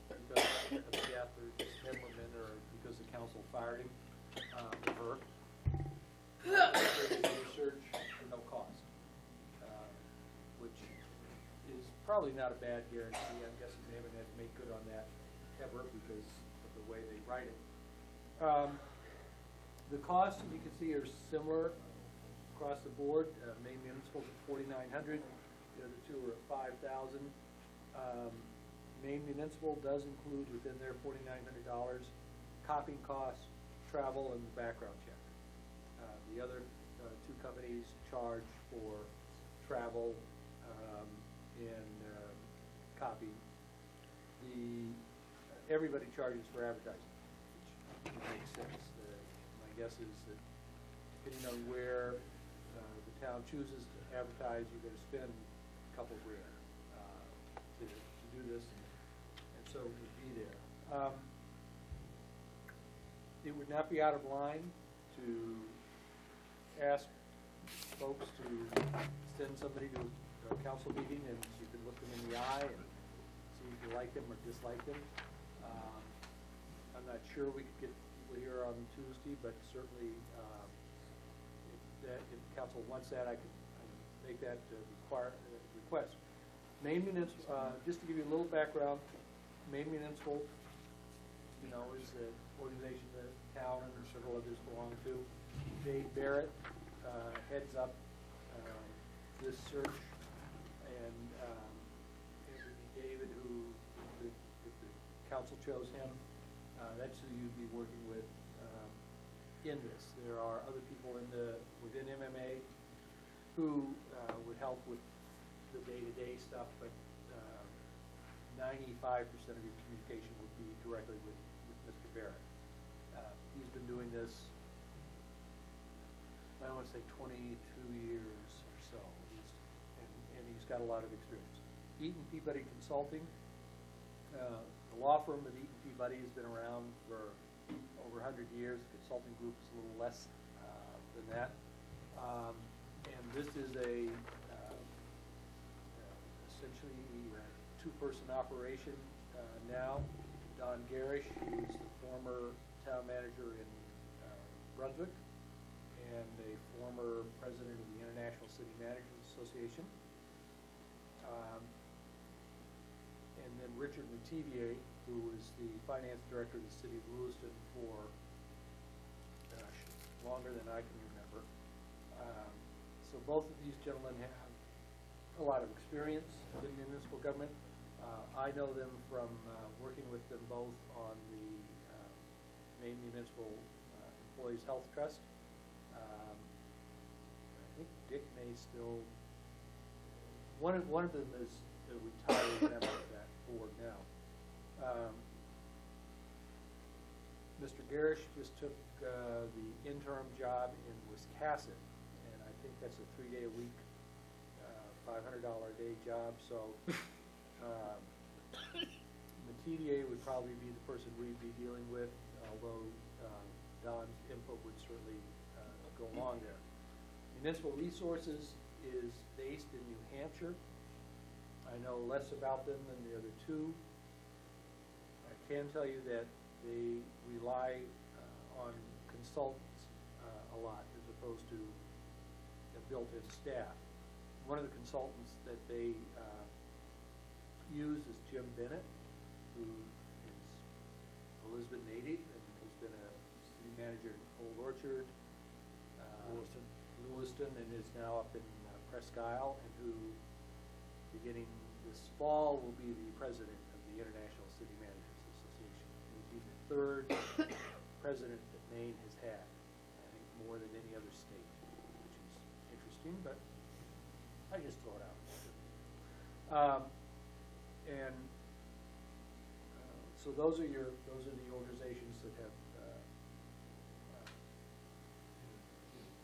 because of death or dismemberment or because the council fired him or her, they do research for no cost, which is probably not a bad guarantee. I'm guessing they haven't had to make good on that ever because of the way they write it. The costs, you can see, are similar across the board. Maine Municipal's at $4,900. The other two are at $5,000. Maine Municipal does include within their $4,900 copying costs, travel, and the background check. The other two companies charge for travel and copying. Everybody charges for advertising, which makes sense. My guess is that depending on where the town chooses to advertise, you're going to spend a couple grand to do this, and so it would be there. It would not be out of line to ask folks to send somebody to a council meeting and you can look them in the eye and see if you like them or dislike them. I'm not sure we could get people here on Tuesday, but certainly if council wants that, I can make that request. Maine Municipal, just to give you a little background, Maine Municipal, you know, is an organization that the town and several others belong to. Dave Barrett heads up this search, and it would be David who, if the council chose him, that's who you'd be working with in this. There are other people within MMA who would help with the day-to-day stuff, but 95% of your communication would be directly with Mr. Barrett. He's been doing this, I want to say 22 years or so, and he's got a lot of experience. Eaton Peabody Consulting, the law firm of Eaton Peabody has been around for over 100 years. The consulting group is a little less than that. And this is essentially a two-person operation now. Don Garish, who's the former town manager in Brunswick and a former president of the International City Managers Association. And then Richard Metivier, who was the finance director of the city of Lewiston for, longer than I can remember. So both of these gentlemen have a lot of experience in municipal government. I know them from working with them both on the Maine Municipal Employees Health Trust. I think Dick may still, one of them is a retired member of that board now. Mr. Garish just took the interim job in Wiscasset, and I think that's a 3-day-a-week, $500 a day job, so Metivier would probably be the person we'd be dealing with, although Don's input would certainly go along there. Municipal Resources is based in New Hampshire. I know less about them than the other two. I can tell you that they rely on consultants a lot as opposed to a built-in staff. One of the consultants that they use is Jim Bennett, who is a Lisbon native and has been a city manager in Old Orchard, Lewiston, and is now up in Presque Isle, and who, beginning this fall, will be the president of the International City Managers Association. third president that Maine has had, I think more than any other state, which is interesting, but I just throw it out. So those are the organizations that have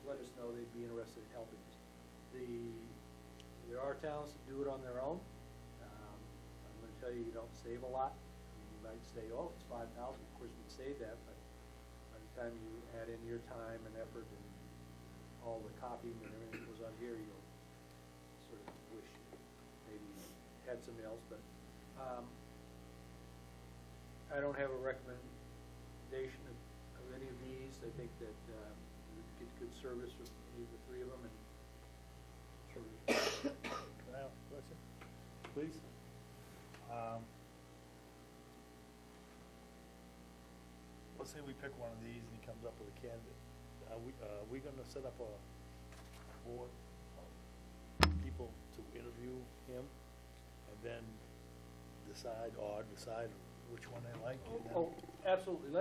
let us know they'd be interested in helping us. There are towns that do it on their own. I'm going to tell you, you don't save a lot. You might say, oh, it's $5,000. Of course, we'd save that, but by the time you add in your time and effort and all the copying and everything that goes on here, you'll sort of wish you maybe had something else. But I don't have a recommendation of any of these. I think that we get good service from any of the three of them. And Can I ask a question? Please? Let's say we pick one of these and he comes up with a candidate. Are we gonna set up a board of people to interview him and then decide which one they like? And then- Oh, absolutely.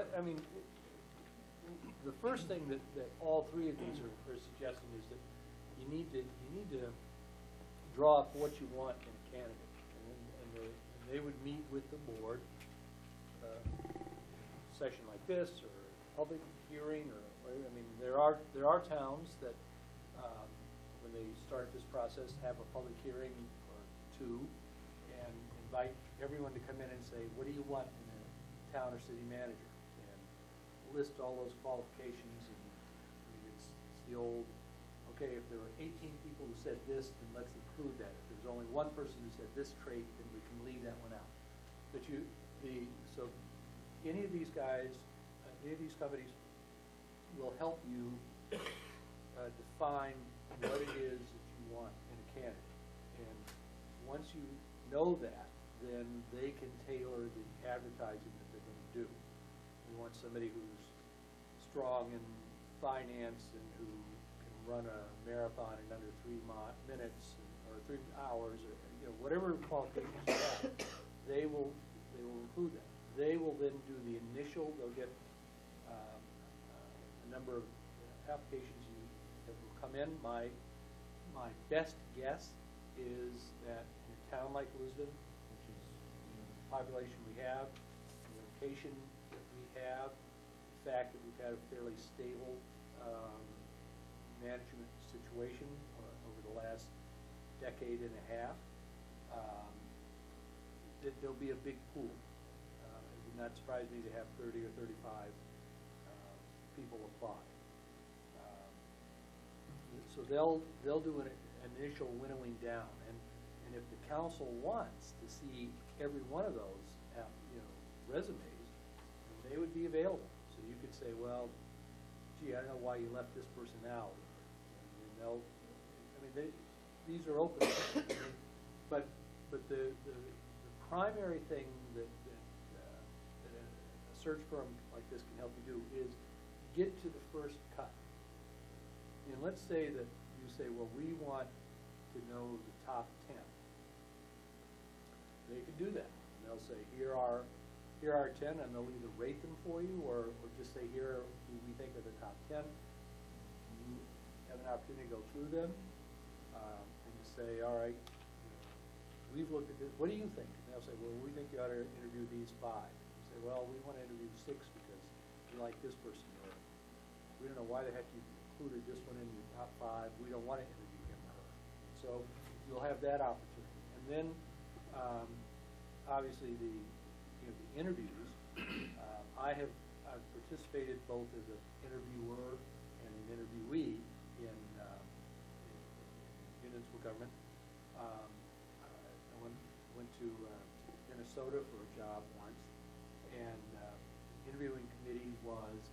The first thing that all three of these are suggesting is that you need to draw up what you want in a candidate, and they would meet with the board, session like this, or public hearing, or there are towns that when they start this process have a public hearing or two, and invite everyone to come in and say, what do you want in a town or city manager? And list all those qualifications, and it's the old, okay, if there were 18 people who said this, then let's include that. If there's only one person who said this trait, then we can leave that one out. But so any of these guys, any of these companies will help you define what it is that you want in a candidate. And once you know that, then they can tailor the advertising that they're going to do. We want somebody who's strong in finance and who can run a marathon in under 3 minutes or 3 hours, or whatever qualifications you have. They will include that. They will then do the initial. They'll get a number of applications that will come in. My best guess is that in a town like Lisbon, which is the population we have, the location that we have, the fact that we've had a fairly stable management situation over the last decade and a half, that there'll be a big pool. It would not surprise me to have 30 or 35 people apply. So they'll do an initial winnowing down, and if the council wants to see every one of those resumes, then they would be available. So you could say, well, gee, I don't know why you left this person out. And these are open. But the primary thing that a search firm like this can help you do is get to the first cut. And let's say that you say, well, we want to know the top 10. They can do that. And they'll say, here are 10, and they'll either rate them for you or just say, here are who we think are the top 10. You have an opportunity to go through them and to say, all right, we've looked at this. What do you think? And they'll say, well, we think you ought to interview these 5. You say, well, we want to interview 6 because we like this person. Or we don't know why the heck you included this one in your top 5. We don't want to interview him or her. So you'll have that opportunity. And then, obviously, the interviews. I've participated both as an interviewer and an interviewee in municipal government. I went to Minnesota for a job once, and the interviewing committee was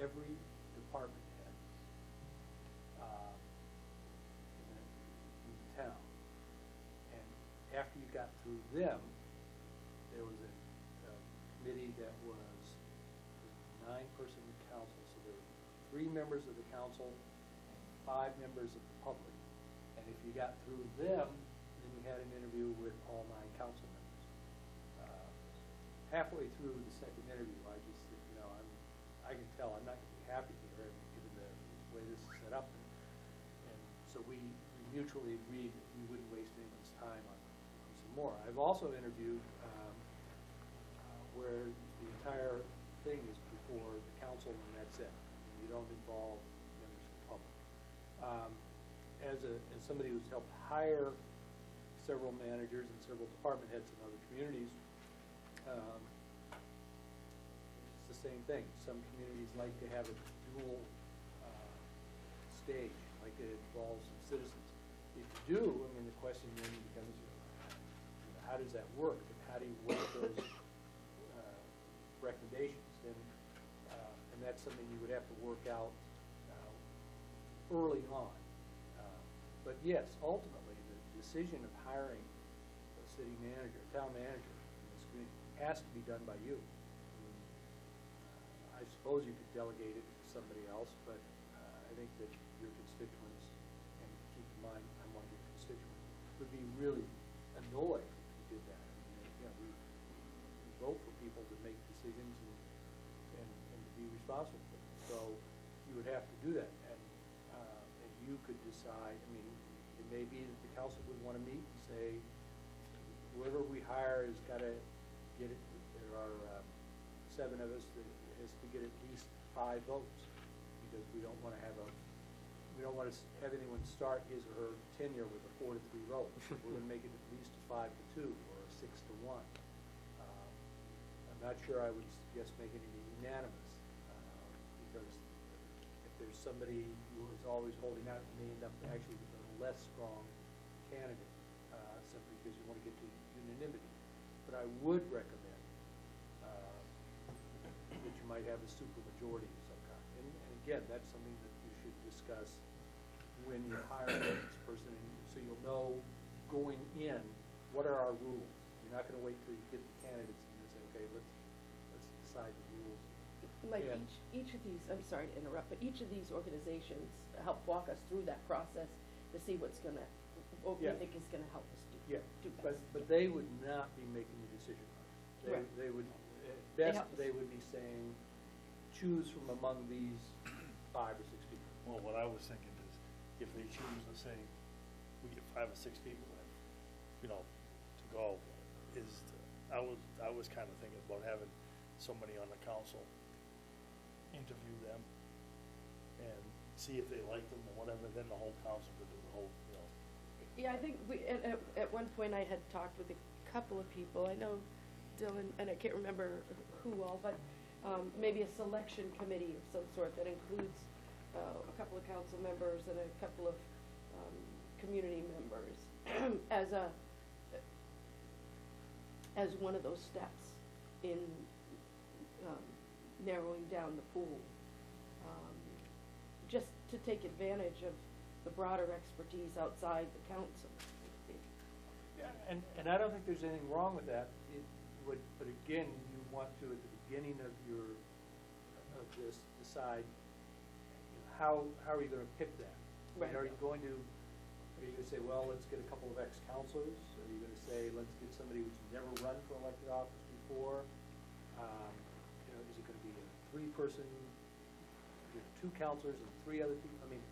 every department head in the town. And after you got through them, there was a committee that was a 9-person council. So there were 3 members of the council and 5 members of the public. And if you got through them, then you had an interview with all 9 council members. Halfway through the second interview, I just I can tell, I'm not gonna be happy here, given the way this is set up. And so we mutually agreed that we wouldn't waste anyone's time on some more. I've also interviewed, where the entire thing is before the council and that's it. You don't involve members of the public. As somebody who's helped hire several managers and several department heads in other communities, it's the same thing. Some communities like to have a dual stage, like it involves some citizens. If you do, I mean, the question then becomes, how does that work? And how do you weight those recommendations? And that's something you would have to work out early on. But yes, ultimately, the decision of hiring a city manager, a town manager in this community has to be done by you. I suppose you could delegate it to somebody else, but I think that your constituents, and keep in mind, I'm one of your constituents, would be really annoyed if you did that. I mean, we vote for people to make decisions and to be responsible for them. So you would have to do that, and you could decide. I mean, it may be that the council would want to meet and say, whoever we hire has got to get it. There are 7 of us that has to get at least 5 votes, because we don't want to have anyone start his or her tenure with a 4-3 vote. We're going to make it at least a 5-2 or a 6-1. I'm not sure I would suggest making it unanimous, because if there's somebody who is always holding out, you may end up actually with a less strong candidate, simply because you want to get to unanimity. But I would recommend that you might have a supermajority of some kind. And again, that's something that you should discuss when you hire this person, so you'll know going in, what are our rules? You're not going to wait till you get the candidates and you say, okay, let's decide the rules. Like And- each of these, I'm sorry to interrupt, but each of these organizations help walk us through that process to see what we Yeah. think is gonna help us Yeah, do but best. they would not be making the decision on it. Right. They would, at They best, help us. they would be saying, choose from among these 5 or 6 people. Well, what I was thinking is, if they choose, let's say, we get 5 or 6 people in, to go, I was kind of thinking about having somebody on the council interview them and see if they like them or whatever, then the whole council could do the whole, Yeah, I think at one point I had talked with a couple of people, I know Dylan, and I can't remember who all, but maybe a selection committee of some sort that includes a couple of council members and a couple of community members as one of those steps in narrowing down the pool. Just to take advantage of the broader expertise outside the council. Yeah, and I don't think there's anything wrong with that. But again, you want to, at the beginning of this, decide, how are you gonna pick that? Right. Are you going to say, well, let's get a couple of ex-councilors? Are you gonna say, let's get somebody who's never run for elected office before? Is it gonna be a 3-person, 2 councilors and 3 other people? I mean,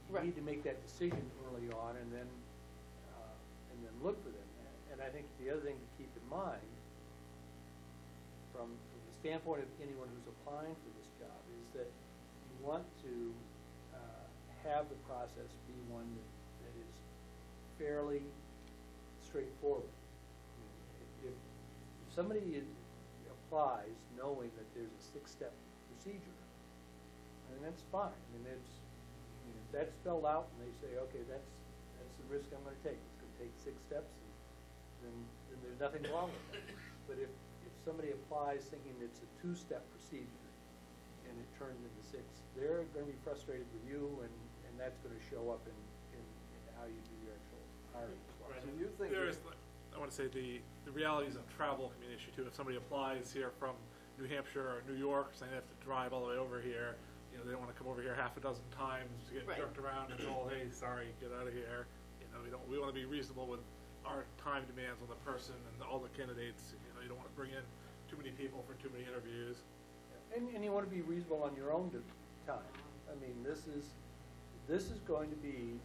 you Right. need to make that decision early on and then look for them. And I think the other thing to keep in mind, from the standpoint of anyone who's applying for this job, is that you want to have the process be one that is fairly straightforward. If somebody applies knowing that there's a 6-step procedure, I mean, that's fine. I mean, if that's spelled out and they say, okay, that's the risk I'm gonna take. It's gonna take 6 steps, and then there's nothing wrong with that. But if somebody applies thinking it's a 2-step procedure and it turns into 6, they're gonna be frustrated with you, and that's gonna show up in how you do your actual hiring as well. Right. So you think There's, I want to say, the realities of travel can be an issue too. If somebody applies here from New Hampshire or New York, saying they have to drive all the way over here, they don't want to come over here half a dozen times to get Right. jerked around and told, hey, sorry, get out of here. We want to be reasonable with our time demands on the person and all the candidates. You don't want to bring in too many people for too many interviews. And you wanna be reasonable on your own time. I mean, this is going to be,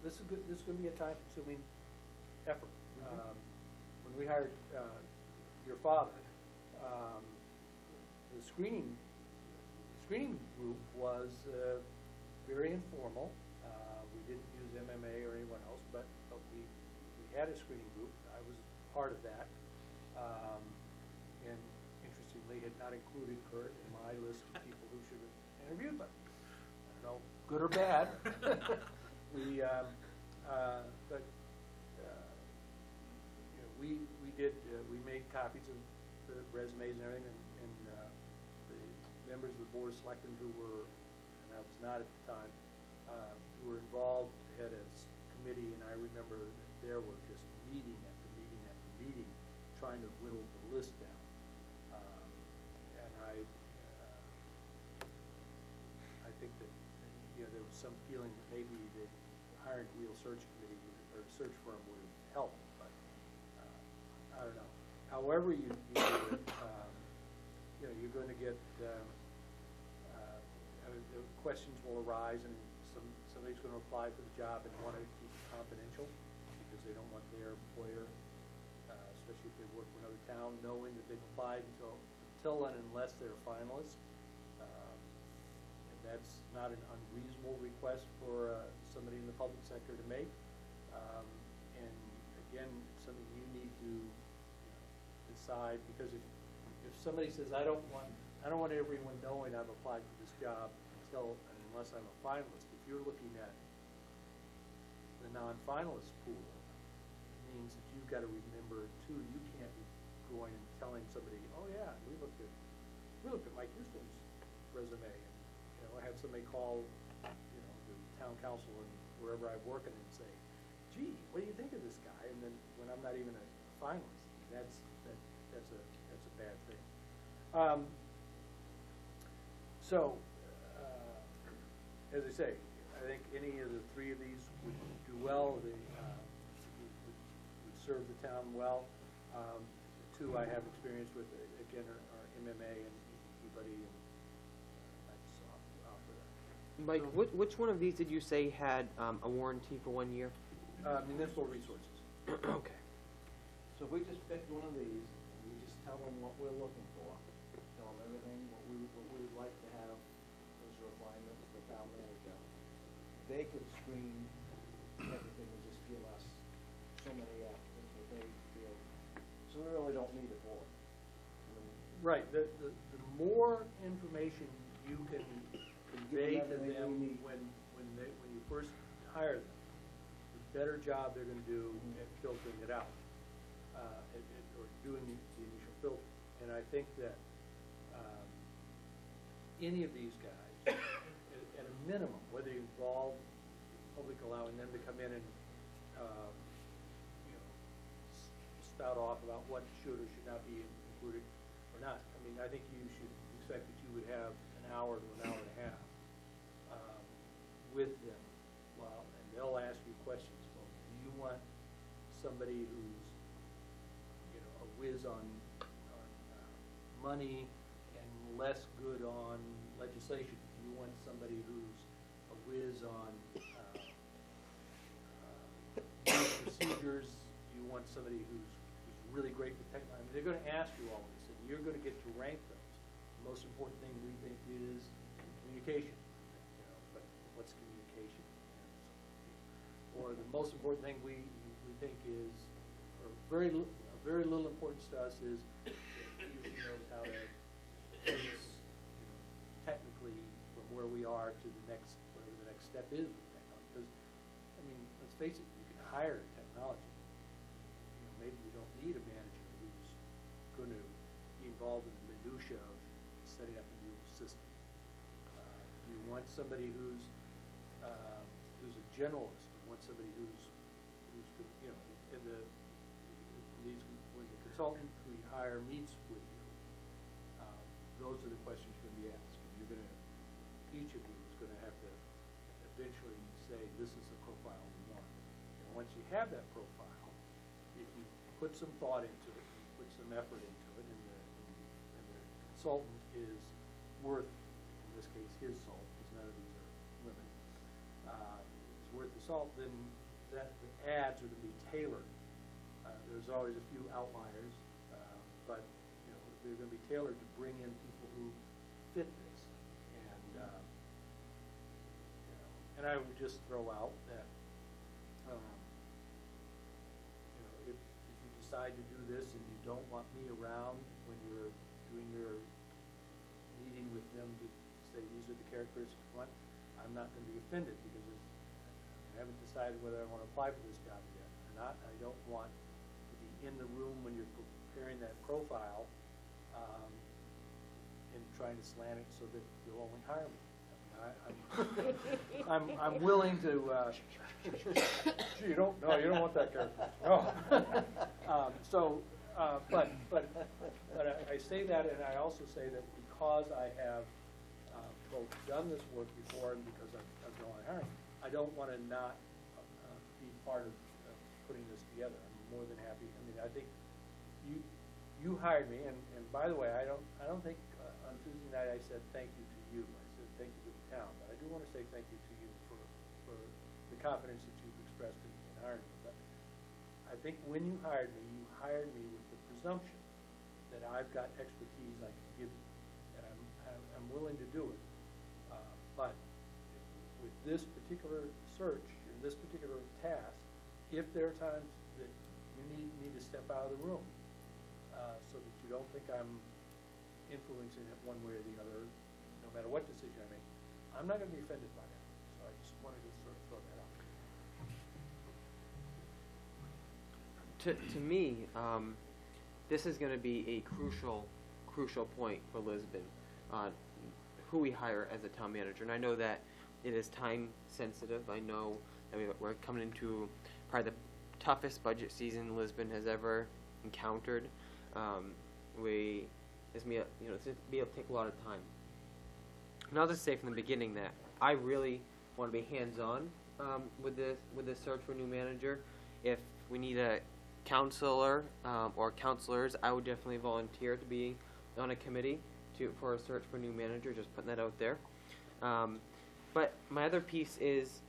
this is gonna be a time-consuming effort. When we hired, your father, the screening group was, very informal. We didn't use MMA or anyone else, but we had a screening group. I was part of that. And interestingly, had not included Kurt in my list of people who should have interviewed, but I don't know, good or bad. We, but, you know, we made copies of the resumes and everything, and the members of the board of selectmen who were, and I was not at the time, who were involved had a committee, and I remember that there were just meeting after meeting after meeting, trying to whittle the list down. And I think that, you know, there was some feeling that maybe the Iron Wheel search committee or search firm would have helped, but I don't know. However you do it, you know, you're going to get, the questions will arise, and somebody's going to apply for the job and want to keep it confidential because they don't want their employer, especially if they work for another town, knowing that they've applied until and unless they're a finalist. And that's not an unreasonable request for somebody in the public sector to make. And again, it's something you need to, you know, decide, because if somebody says, I don't want everyone knowing I've applied for this job unless I'm a finalist, if you're looking at the non-finalist pool, it means that you've got to remember too, you can't be going and telling somebody, oh yeah, we looked at Mike Houston's resume, and, you know, I have somebody call, you know, the town council and wherever I'm working and say, gee, what do you think of this guy? And then when I'm not even a finalist, that's a bad thing. As I say, I think any of the three of these would do well. They would serve the town well. Two I have experience with, again, are MMA and Peabody, and that's offer that. Mike, which one of these did you say had a warranty for 1 year? Municipal resources. Okay. So if we just pick one of these, and we just tell them what we're looking for, tell them everything, what we would like to have as requirements for town manager, they could screen everything and just give us so many applicants that they feel, so we really don't need a board. I mean, Right, the more information you can convey to everything them we need. when you first hire them, the better job they're gonna do at filtering it out, or doing the initial filter. And I think that, any of these guys, at a minimum, whether you involve public, allowing them to come in and, you know, spout off about what should or should not be included or not. I mean, I think you should expect that you would have an hour to an hour and a half with them, and they'll ask you questions. Well, do you want somebody who's, you know, a whiz on money and less good on legislation? Do you want somebody who's a whiz on procedures? Do you want somebody who's really great with technology? I mean, they're going to ask you all this, and you're going to get to rank those. The most important thing we think is communication. You know, but what's communication? Or the most important thing we think is, or very little importance to us is that he knows how to do this, you know, technically from where we are to the next, whatever the next step is with technology. Because, I mean, let's face it, you can hire technology. You know, maybe you don't need a manager who's going to be involved in the minutia of setting up a new system. You want somebody who's a generalist. You want somebody who's you know, when the consultant who you hire meets with you, those are the questions you're going to be asked. You're going to, each of you is going to have to eventually say, this is the profile we want. And once you have that profile, if you put some thought into it, put some some effort into it, and the consultant is worth, in this case, his salt, because none of these are women, is worth the salt, then that the ads are to be tailored. There's always a few outliers, but, you know, they're gonna be tailored to bring in people who fit this. And, you know, and I would just throw out that, you know, if you decide to do this and you don't want me around when you're doing your meeting with them to say these are the characteristics you want, I'm not gonna be offended, because I haven't decided whether I wanna apply for this job yet or not. I don't want to be in the room when you're preparing that profile, and trying to slant it so that you'll only hire me. I mean, I'm willing to, you don't want that character. No. But I say that, and I also say that because I have both done this work before and because I've done hiring, I don't want to not be part of putting this together. I'm more than happy. I mean, I think you hired me, and by the way, I don't think on Tuesday night I said thank you to you. I said thank you to the town, but I do want to say thank you to you for the confidence that you've expressed in hiring me. But I think when you hired me with the presumption that I've got expertise I can give you, and I'm willing to do it. But with this particular search and this particular task, if there are times that you need me to step out of the room, so that you don't think I'm influencing it one way or the other, no matter what decision I make, I'm not going to be offended by that. So I just wanted to sort of throw that out. To me, this is going to be a crucial point for Lisbon, who we hire as a town manager. And I know that it is time sensitive. I know that we're coming into probably the toughest budget season Lisbon has ever encountered. It's going to be able to take a lot of time. And I'll just say from the beginning that I really want to be hands-on with this search for a new manager. If we need a counselor or counselors, I would definitely volunteer to be on a committee for a search for a new manager, just putting that out there. But my other piece is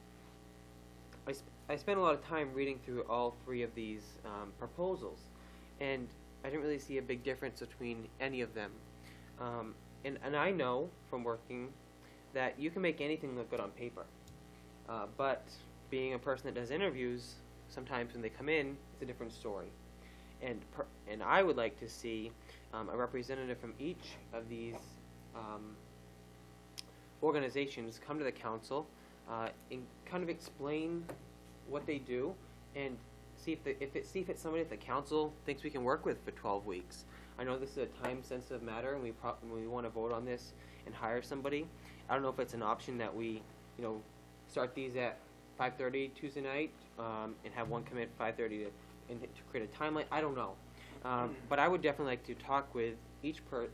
I spent a lot of time reading through all three of these proposals, and I didn't really see a big difference between any of them. And I know from working that you can make anything look good on paper. But being a person that does interviews, sometimes when they come in, it's a different story. And I would like to see a representative from each of these organizations come to the council and kind of explain what they do and see if it's somebody that the council thinks we can work with for 12 weeks. I know this is a time-sensitive matter, and we want to vote on this and hire somebody. I don't know if it's an option that we, start these at 5:30 Tuesday night and have one come in at 5:30 to create a timeline. I don't know, but I would definitely like to talk with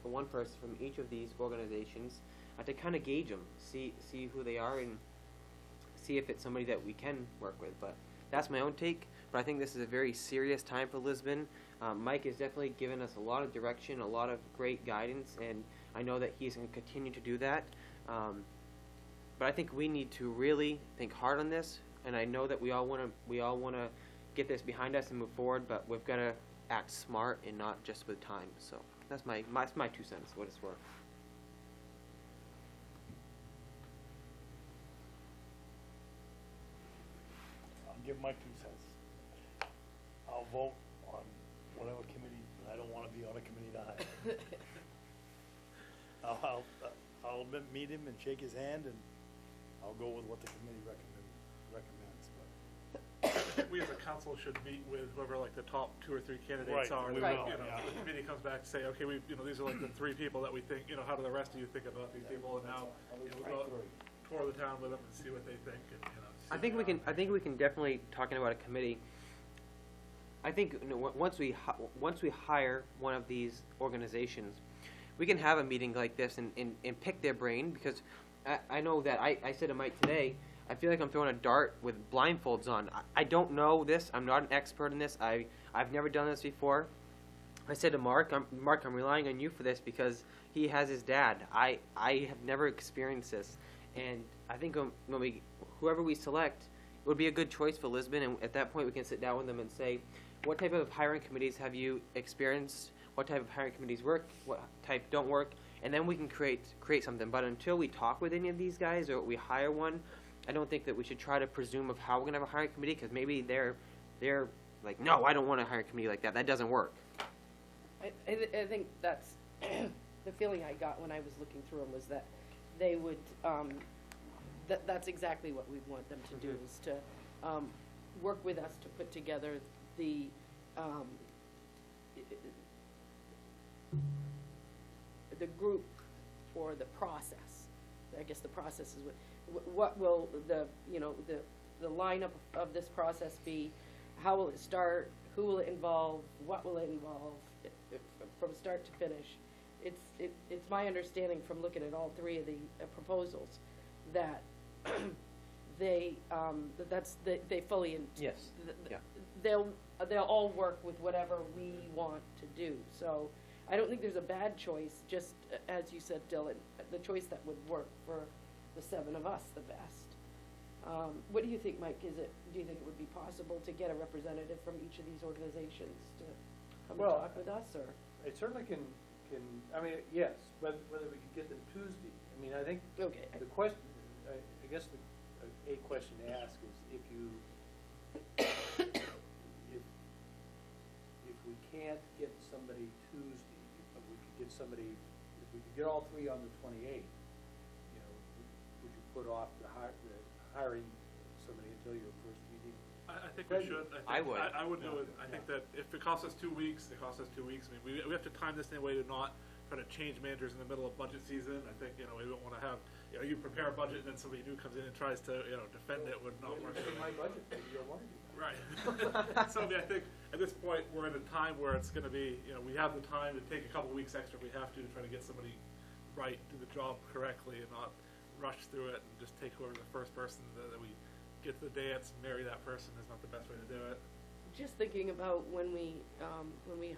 one person from each of these organizations to kind of gauge them, see who they are, and see if it's somebody that we can work with. But that's my own take. But I think this is a very serious time for Lisbon. Mike has definitely given us a lot of direction, a lot of great guidance, and I know that he's going to continue to do that. But I think we need to really think hard on this, and I know that we all want to get this behind us and move forward, but we've got to act smart and not just with time. So that's my 2 cents, what it's worth. I'll give my 2 cents. I'll vote on whatever committee, I don't want to be on a committee to hire. I'll meet him and shake his hand, and I'll go with what the committee recommends. But We as a council should meet with whoever like the top 2 or 3 candidates Right, are. we Then, will, yeah. The committee comes back and say, okay, these are like the 3 people that we think, how do the rest of you think about these people? And now, we'll go tour the town with them and see what they think. And, I think we can definitely, talking about a committee, I think once we hire one of these organizations, we can have a meeting like this and pick their brain, because I know that I said to Mike today, I feel like I'm throwing a dart with blindfolds on. I don't know this. I'm not an expert in this. I've never done this before. I said to Mark, I'm relying on you for this because he has his dad. I have never experienced this, and I think when whoever we select, it would be a good choice for Lisbon. And at that point, we can sit down with them and say, what type of hiring committees have you experienced? What type of hiring committees work? What type don't work? And then we can create something. But until we talk with any of these guys or we hire one, I don't think that we should try to presume of how we're gonna have a hiring committee because maybe they're like, no, I don't want a hiring committee like that. That doesn't work. I think that's the feeling I got when I was looking through them was that they would, that's exactly what we want them to do, is to work with us to put together the group or the process. I guess the process is what will the lineup of this process be? How will it start? Who will it involve? What will it involve? From start to finish. It's my understanding from looking at all three of the proposals that they fully Yes. Yeah. they'll all work with whatever we want to do. So I don't think there's a bad choice, just as you said, Dylan, the choice that would work for the seven of us the best. What do you think, Mike? Do you think it would be possible to get a representative from each of these organizations to come and Well, talk with us, or? I certainly can, I mean, yes, whether we could get them Tuesday. I mean, I think Okay. the question, I guess a question to ask is if we can't get somebody Tuesday, but we could get somebody, if we could get all three on the 28th, would you put off the hiring somebody until your first meeting? I think we should. I would. I would do it. I think that if it costs us 2 weeks, it costs us 2 weeks. I mean, we have to time this in a way to not try to change managers in the middle of budget season. I think, we don't want to have, you prepare a budget and then somebody new comes in and tries to, defend it would not work. My budget, maybe you'll want to do that. Right. So I think at this point, we're in a time where it's going to be, we have the time to take a couple weeks extra if we have to try to get somebody right, do the job correctly and not rush through it and just take whoever the first person that we get to the dance and marry that person is not the best way to do it. Just thinking about when we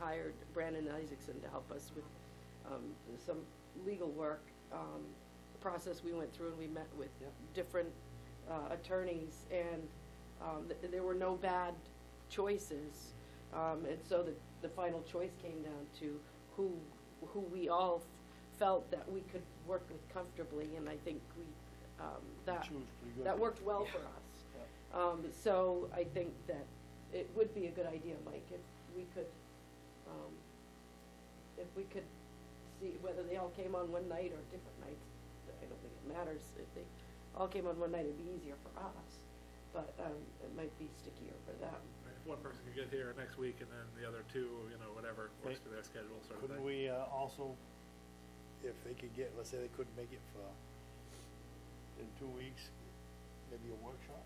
hired Brandon Isaacson to help us with some legal work, the process we went through, and we met with different attorneys, and there were no bad choices, and so the final choice came down to who we all felt that we could work with comfortably, and I think that worked well for us. So I think that it would be a good idea, Mike, if we could see whether they all came on one night or different nights. I don't think it matters. If they all came on one night, it'd be easier for us, but it might be stickier for them. If one person could get here next week and then the other two, whatever works for their schedule sort of Couldn't thing. we also, if they could get, let's say they couldn't make it in 2 weeks, maybe a workshop?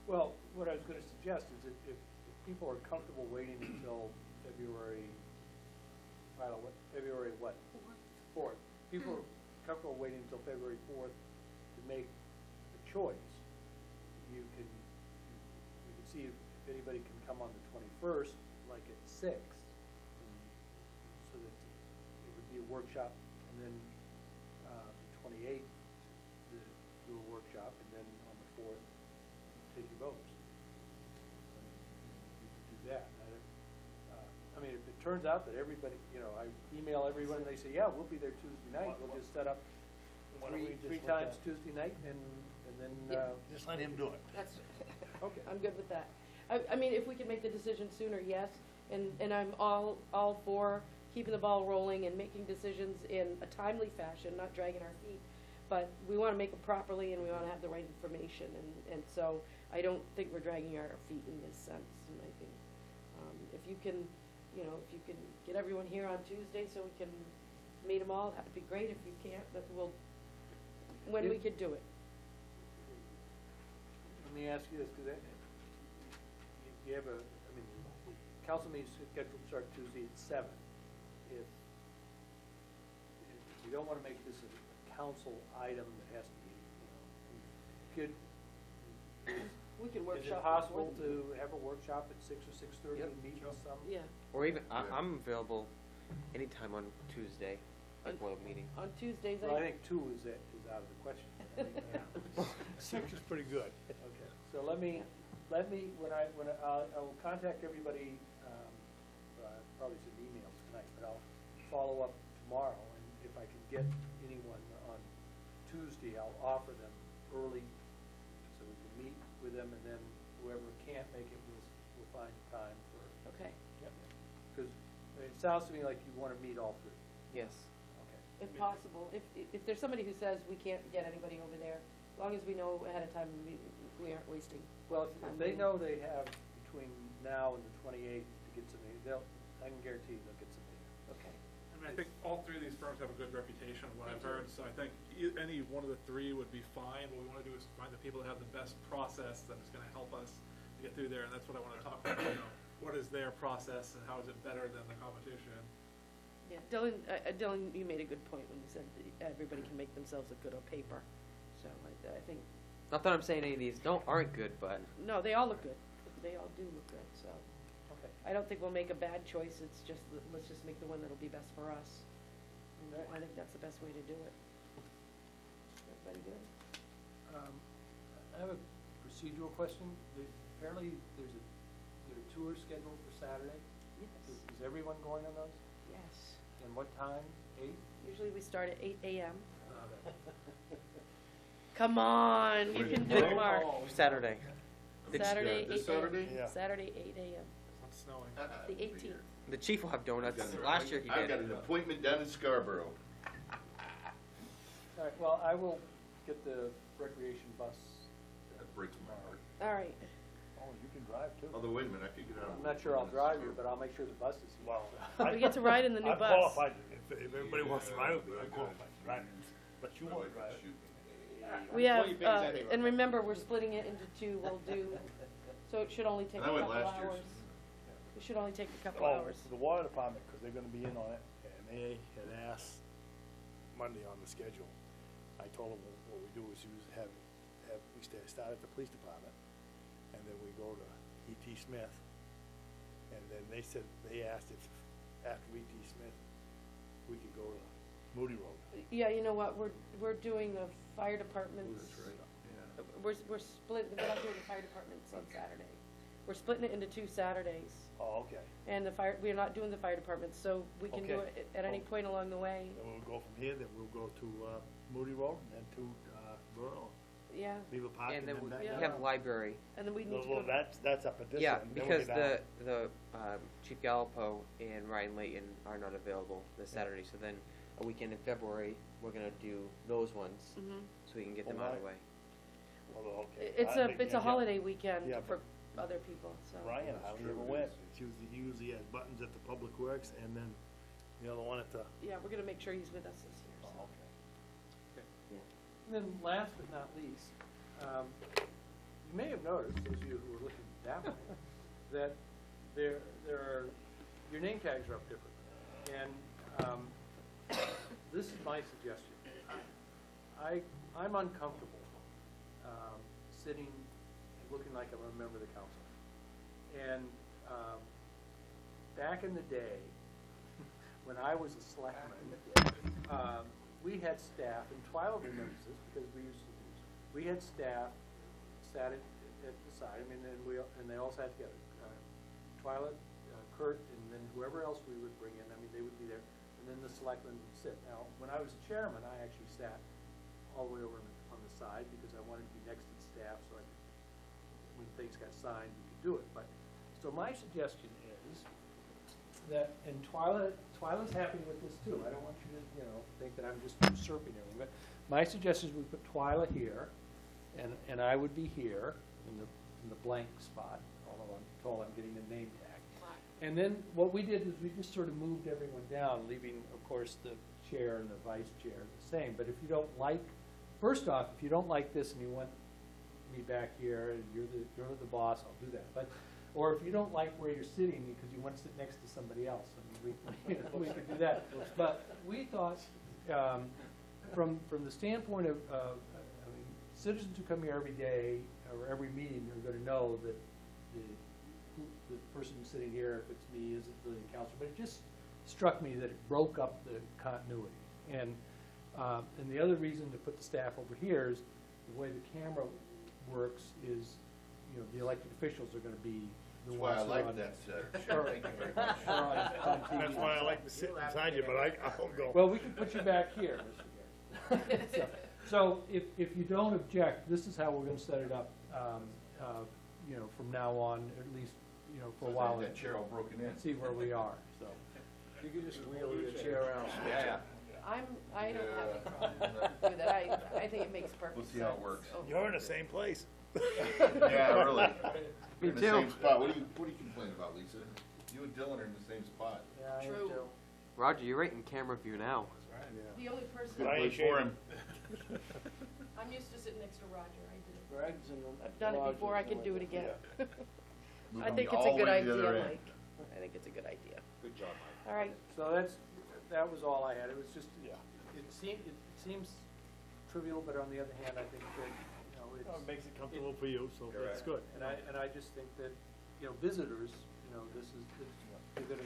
Well, what I was going to suggest is that if people are comfortable waiting until February 4th. People are comfortable waiting until February 4th to make a choice. We can see if anybody can come on the 21st, like at 6, so that it would be a workshop, and then the 28th, do a workshop, and then on the 4th, take your votes. You could do that. I mean, if it turns out that everybody, I email everyone and they say, yeah, we'll be there Tuesday night, we'll just set up Why don't we just three let times that- Tuesday night, and then, Just let him do it. That's, okay. I'm good with that. I mean, if we can make the decision sooner, yes, and I'm all for keeping the ball rolling and making decisions in a timely fashion, not dragging our feet. But we want to make them properly, and we want to have the right information, and so I don't think we're dragging our feet in this sense. And I think if you can get everyone here on Tuesday so we can meet them all, that would be great. If you can't, that when we could do it. Let me ask you this, because you have council meeting's scheduled to start Tuesday at 7. If you don't want to make this a council item that has to be, we Is workshop. it possible to have a workshop at 6 or 6:30 Yep. and meet with some? Yeah, Or even, Yeah. I'm available anytime on Tuesday before the meeting. on Tuesdays, Well, I think 2 is out of the question. 6 is pretty good. Okay, so let me, I will contact everybody, probably some emails tonight, but I'll follow up tomorrow, and if I can get anyone on Tuesday, I'll offer them early, so we can meet with them, and then whoever can't make it, we'll find time for, okay. because it sounds to me like you wanna meet all 3. Yes. Okay. If possible, if there's somebody who says we can't get anybody over there, as long as we know ahead of time, we aren't wasting. Well, if they know they have between now and the 28th to get somebody, I can guarantee they'll get somebody. Okay. I mean, I think all three of these firms have a good reputation, what I've heard, so I think any one of the three would be fine. What we wanna do is find the people that have the best process that is gonna help us to get through there, and that's what I wanna talk about, what is their process and how is it better than the competition? Yeah, Dylan, you made a good point when you said that everybody can make themselves look good on paper. So I think, Not that I'm saying any of these aren't good, but no, they all look good. They all do look good, so. Okay. I don't think we'll make a bad choice, it's just, let's just make the one that'll be best for us. And I think that's the best way to do it. Everybody good? I have a procedural question. Apparently, there are tours scheduled for Saturday. Yes, Is everyone going on those? yes. And what time? 8? Usually we start at 8 AM. Come on, you can do it, Mark. Saturday. Saturday, This 8 AM. Saturday? Yeah. Saturday, 8 AM. It's not snowing. The 18th. The chief will have donuts. Last year he I've got did. an appointment down in Scarborough. All right, well, I will get the recreation bus. That breaks my heart. All right. Oh, you can drive too. Although, wait a minute, I could get out. I'm not sure I'll drive you, but I'll make sure the bus is here. Well, We get to ride in the new I'm bus. qualified. If everybody wants to ride with me, I'm qualified to drive it. But you My won't wife drive would it. shoot me. We have, and remember, we're splitting it into 2, we'll do, so it should only take a And I couple went last year. hours. It should only take a couple Oh, hours. the water department, because they're gonna be in on it, and they had asked Monday on the schedule. I told them what we do is we start at the police department, and then we go to E.T. Smith. And then they said, they asked if after E.T. Smith, we could go to Moody Road. Yeah, you know what, we're doing the fire departments. That's right, yeah. We're split, we're not doing the fire departments on Saturday. We're splitting it into 2 Saturdays. Oh, okay. And we're not doing the fire departments, so we can do Okay. it at any point along the way. Then we'll go from here, then we'll go to Moody Road, and then to Borough, Yeah, Beaver Park, And then we back Yeah. down. have library. and then we need to Well, go, that's up at this Yeah, end. then we because go the down. Chief Gallipo and Ryan Layton are not available this Saturday, so then a weekend in February, we're gonna do those ones, Mhm. so we can get Well, them out of the why- way. Well, okay. It's I think, a yeah, holiday weekend Yeah, for other people, so. Ryan That's hardly true, ever it went. is. He usually has buttons at the Public Works, and then the other one at the, Yeah, we're gonna make sure he's with us this year, so. oh, okay. Yeah. And then last but not least, you may have noticed, those of you who are looking that way, that there are, your name tags are up differently. And this is my suggestion. I'm uncomfortable sitting and looking like I'm a member of the council. And back in the day, when I was a selectman, we had staff, and Twyla remembers this because we had staff sat at the side, I mean, and they all sat together. Twyla, Kurt, and then whoever else we would bring in, I mean, they would be there, and then the selectmen would sit. Now, when I was chairman, I actually sat all the way over on the side because I wanted to be next to the staff, so I could, when things got signed, we could do it. But, so my suggestion is that, and Twyla's happy with this too, I don't want you to, think that I'm just usurping everything, but my suggestion is we put Twyla here, and I would be here in the blank spot, although I'm told I'm getting the name tag. And then what we did was we just sort of moved everyone down, leaving, of course, the chair and the vice chair the same. But if you don't like, first off, if you don't like this and you want me back here, and you're the boss, I'll do that. But, or if you don't like where you're sitting because you want to sit next to somebody else, I mean, we could do that. But we thought, from the standpoint of, I mean, citizens who come here every day, or every meeting, are gonna know that the person sitting here, if it's me, isn't really the council, but it just struck me that it broke up the continuity. And the other reason to put the staff over here is the way the camera works is, you know, the elected officials are gonna be the That's why ones I who are like on. that, sir. Thank you very much. are on TV. That's why I like to sit beside you, but I don't go. Well, we can put you back here, Mr. Garrett. So if you don't object, this is how we're gonna set it up, you know, from now on, at least, you know, for a while. That chair all broken in. And see where we are, so. You can just wheel your chair around. Yeah. I don't have a problem with it, I think it makes perfect We'll sense. see how it works. Oh. You're in the same place. Yeah, really. Me We're in the too. same spot. What do you complain about, Lisa? You and Dylan are in the same spot. Yeah, I am True. too. Roger, you're right in camera view now. The only person, But I ain't Wait for him. I'm used to sitting next to Roger, I did it. Greg's in the. I've done it before, I can do it again. I Moving think it's all a the good way to the idea, other end. Mike. I think it's a good idea. Good job, Mike. All right, So that was all I had. It was just, it seems trivial, but on the other hand, I think that, you know, It it's. makes it comfortable for you, so that's good. And I just think that, you know, visitors, you know, it's gonna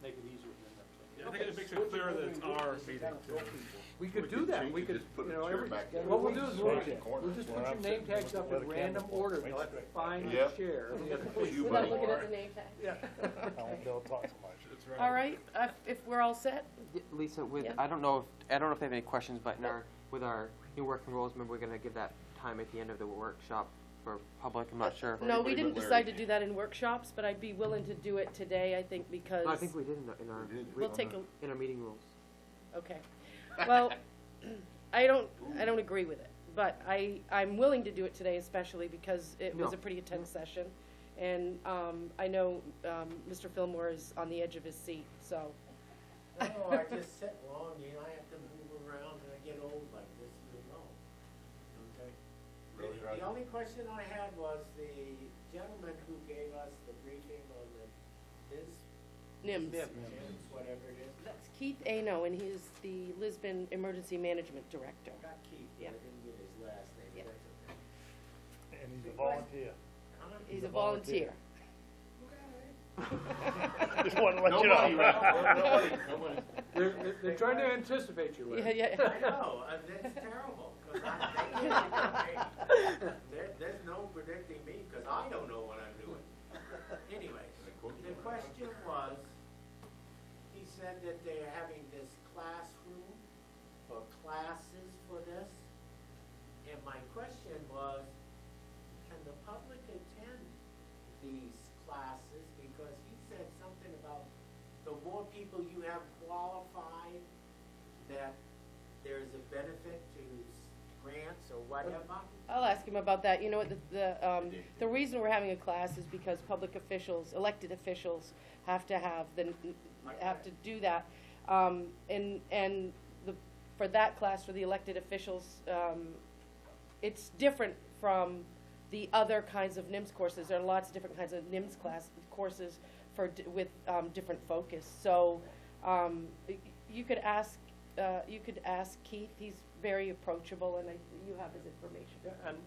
make it easier for them. Yeah, I think it makes it clear that it's our meeting too. We could do that, we could, just put you a know, chair every, back there. what we'll do is we'll Right in the corner. just Where put your I'm name sitting, tags up where in the random camera's order, going. you'll have to find the Yep. chair. The other You, without buddy. looking at the name tag. Yeah. I won't be able to talk so much. That's right. All right, if we're all set, Lisa, with, Yeah. I don't know if they have any questions, but with our new working rules, maybe we're gonna give that time at the end of the workshop for public, I'm not sure. no, we Everybody didn't but decide Larry. to do that in workshops, but I'd be willing to do it today, I think, because. No, I think we did in our, We did. We'll take in our meeting rules. Okay, well, I don't agree with it, but I'm willing to do it today, especially because it was No. a pretty intense session. And, I know, Mr. Fillmore is on the edge of his seat, so. No, I just sit long, you know, I have to move around and I get old like this, you know. Okay? Really, The Roger? only question I had was the gentleman who gave us the briefing on his NIMS. NIMS, whatever it is. That's Keith Ano, and he's the Lisbon Emergency Management Director. Got Keith, Yeah. but I didn't get his last name, Yeah. that's okay. And he's a volunteer. Huh? He's a volunteer. Just wanted to let you know. Nobody. They're trying to anticipate you, Yeah, Larry. yeah. I know, that's terrible, 'cause there's no predicting me, 'cause I don't know what I'm doing. Anyway, the question was, he said that they're having this classroom or classes for this. And my question was, can the public attend these classes? Because he said something about the more people you have qualified, that there's a benefit to grants or whatever. I'll ask him about that. You know what, the reason we're having a class is because public officials, elected officials, have to do that. And for that class, for the elected officials, it's different from the other kinds of NIMS courses. There are lots of different kinds of NIMS courses with different focus. So, you could ask Keith. He's very approachable, and you have his information. Yeah, and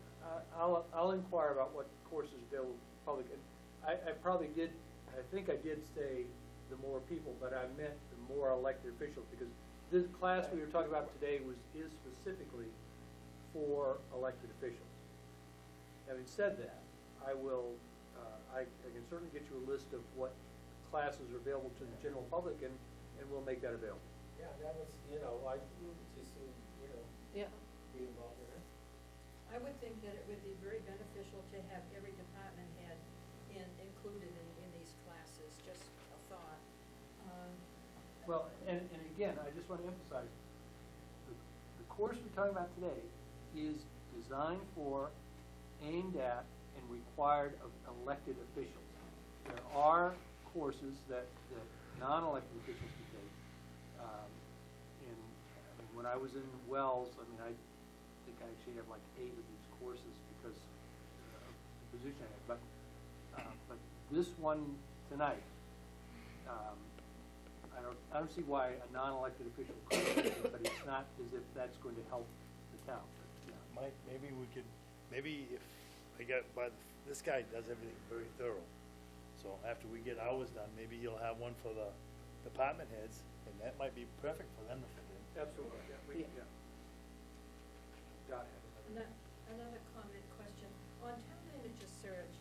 I'll inquire about what courses available to the public. And I think I did say the more people, but I meant the more elected officials, because this class we were talking about today is specifically for elected officials. Having said that, I can certainly get you a list of what classes are available to the general public, and we'll make that available. Yeah, that was, I just, Yeah. be involved in it. I would think that it would be very beneficial to have every department head included in these classes, just a thought. Well, and again, I just want to emphasize, the course we're talking about today is designed for, aimed at, and required of elected officials. There are courses that non-elected officials can take. When I was in Wells, I think I actually have like 8 of these courses because of the position I had. But this one tonight, I don't see why a non-elected official could, but it's not as if that's going to help the town. But, yeah. maybe we could, maybe if they got, this guy does everything very thorough. So after we get ours done, maybe you'll have one for the department heads, and that might be perfect for them to fit in. Absolutely, yeah, Dot had it. Another comment, question. On town manager search,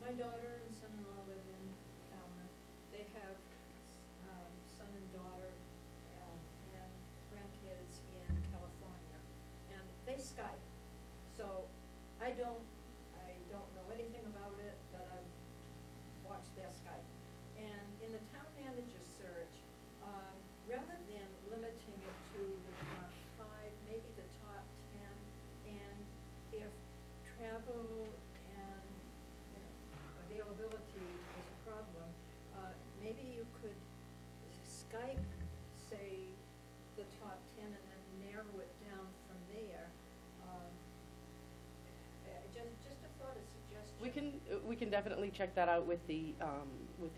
my daughter and son-in-law live in Falmouth. They have, son and daughter, and grandkids in California. And they Skype. So I don't know anything about it, but I've watched their Skype. And in the town manager search, rather than limiting it to the top 5, maybe the top 10, and if travel and, availability is a problem, maybe you could Skype, say, the top 10 and then narrow it down from there. Just a thought, a suggestion. We can definitely check that out with the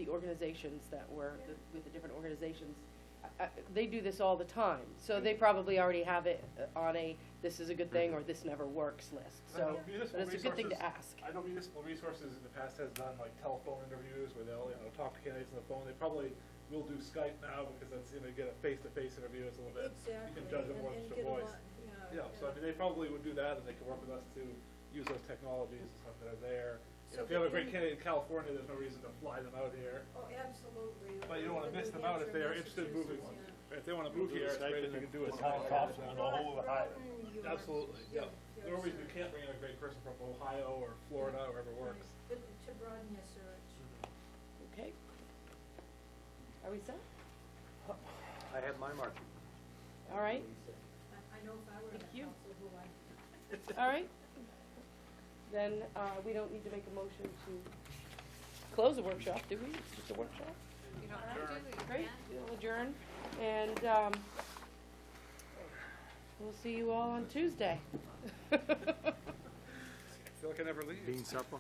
organizations with the different organizations. They do this all the time, so they probably already have it on this is a good thing or this never works list, so, but it's a good thing to ask. I know Municipal Resources in the past has done like telephone interviews where they'll, talk to candidates on the phone. They probably will do Skype now because that's, get a face-to-face interview, it's a little bit, you can judge them more than just a voice. Yeah, so I mean, they probably would do that and they can work with us to use those technologies and stuff that are there. So If you have a they great can- candidate in California, there's no reason to fly them out here. Oh, absolutely. But you don't wanna The miss New them out if Hampshire, they're interested in moving. Massachusetts, If they wanna move here, it's great if you can do it. The town cops will know who we're hiring. Absolutely, yeah. The only reason you can't bring in a great person from Ohio or Florida, wherever works. But to broaden your search. Okay. Are we set? I have my mark. All right, I know if I were in Thank the you. council who I. all right. Then, we don't need to make a motion to close the workshop, do we? It's just a workshop? You don't have to, Great, we'll adjourn, and, we'll see you all on Tuesday. I feel like I never leave. Bean supper,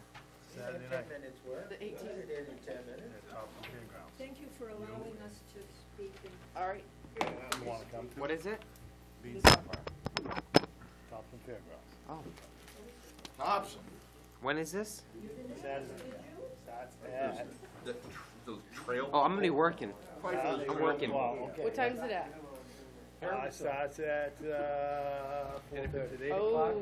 Saturday In night. 10 minutes work. The 18th. We did it in 10 minutes. At Thompson Fairgrounds. Thank you for allowing us to speak and. All right, You wanna come to? What is it? Bean supper. Thompson Fairgrounds. Oh. Thompson. When is this? Saturday. Starts at. The trail. Oh, I'm gonna be working. I'm working. Well, okay. what time's it at? Starts at, 4:30, 8 o'clock. Oh.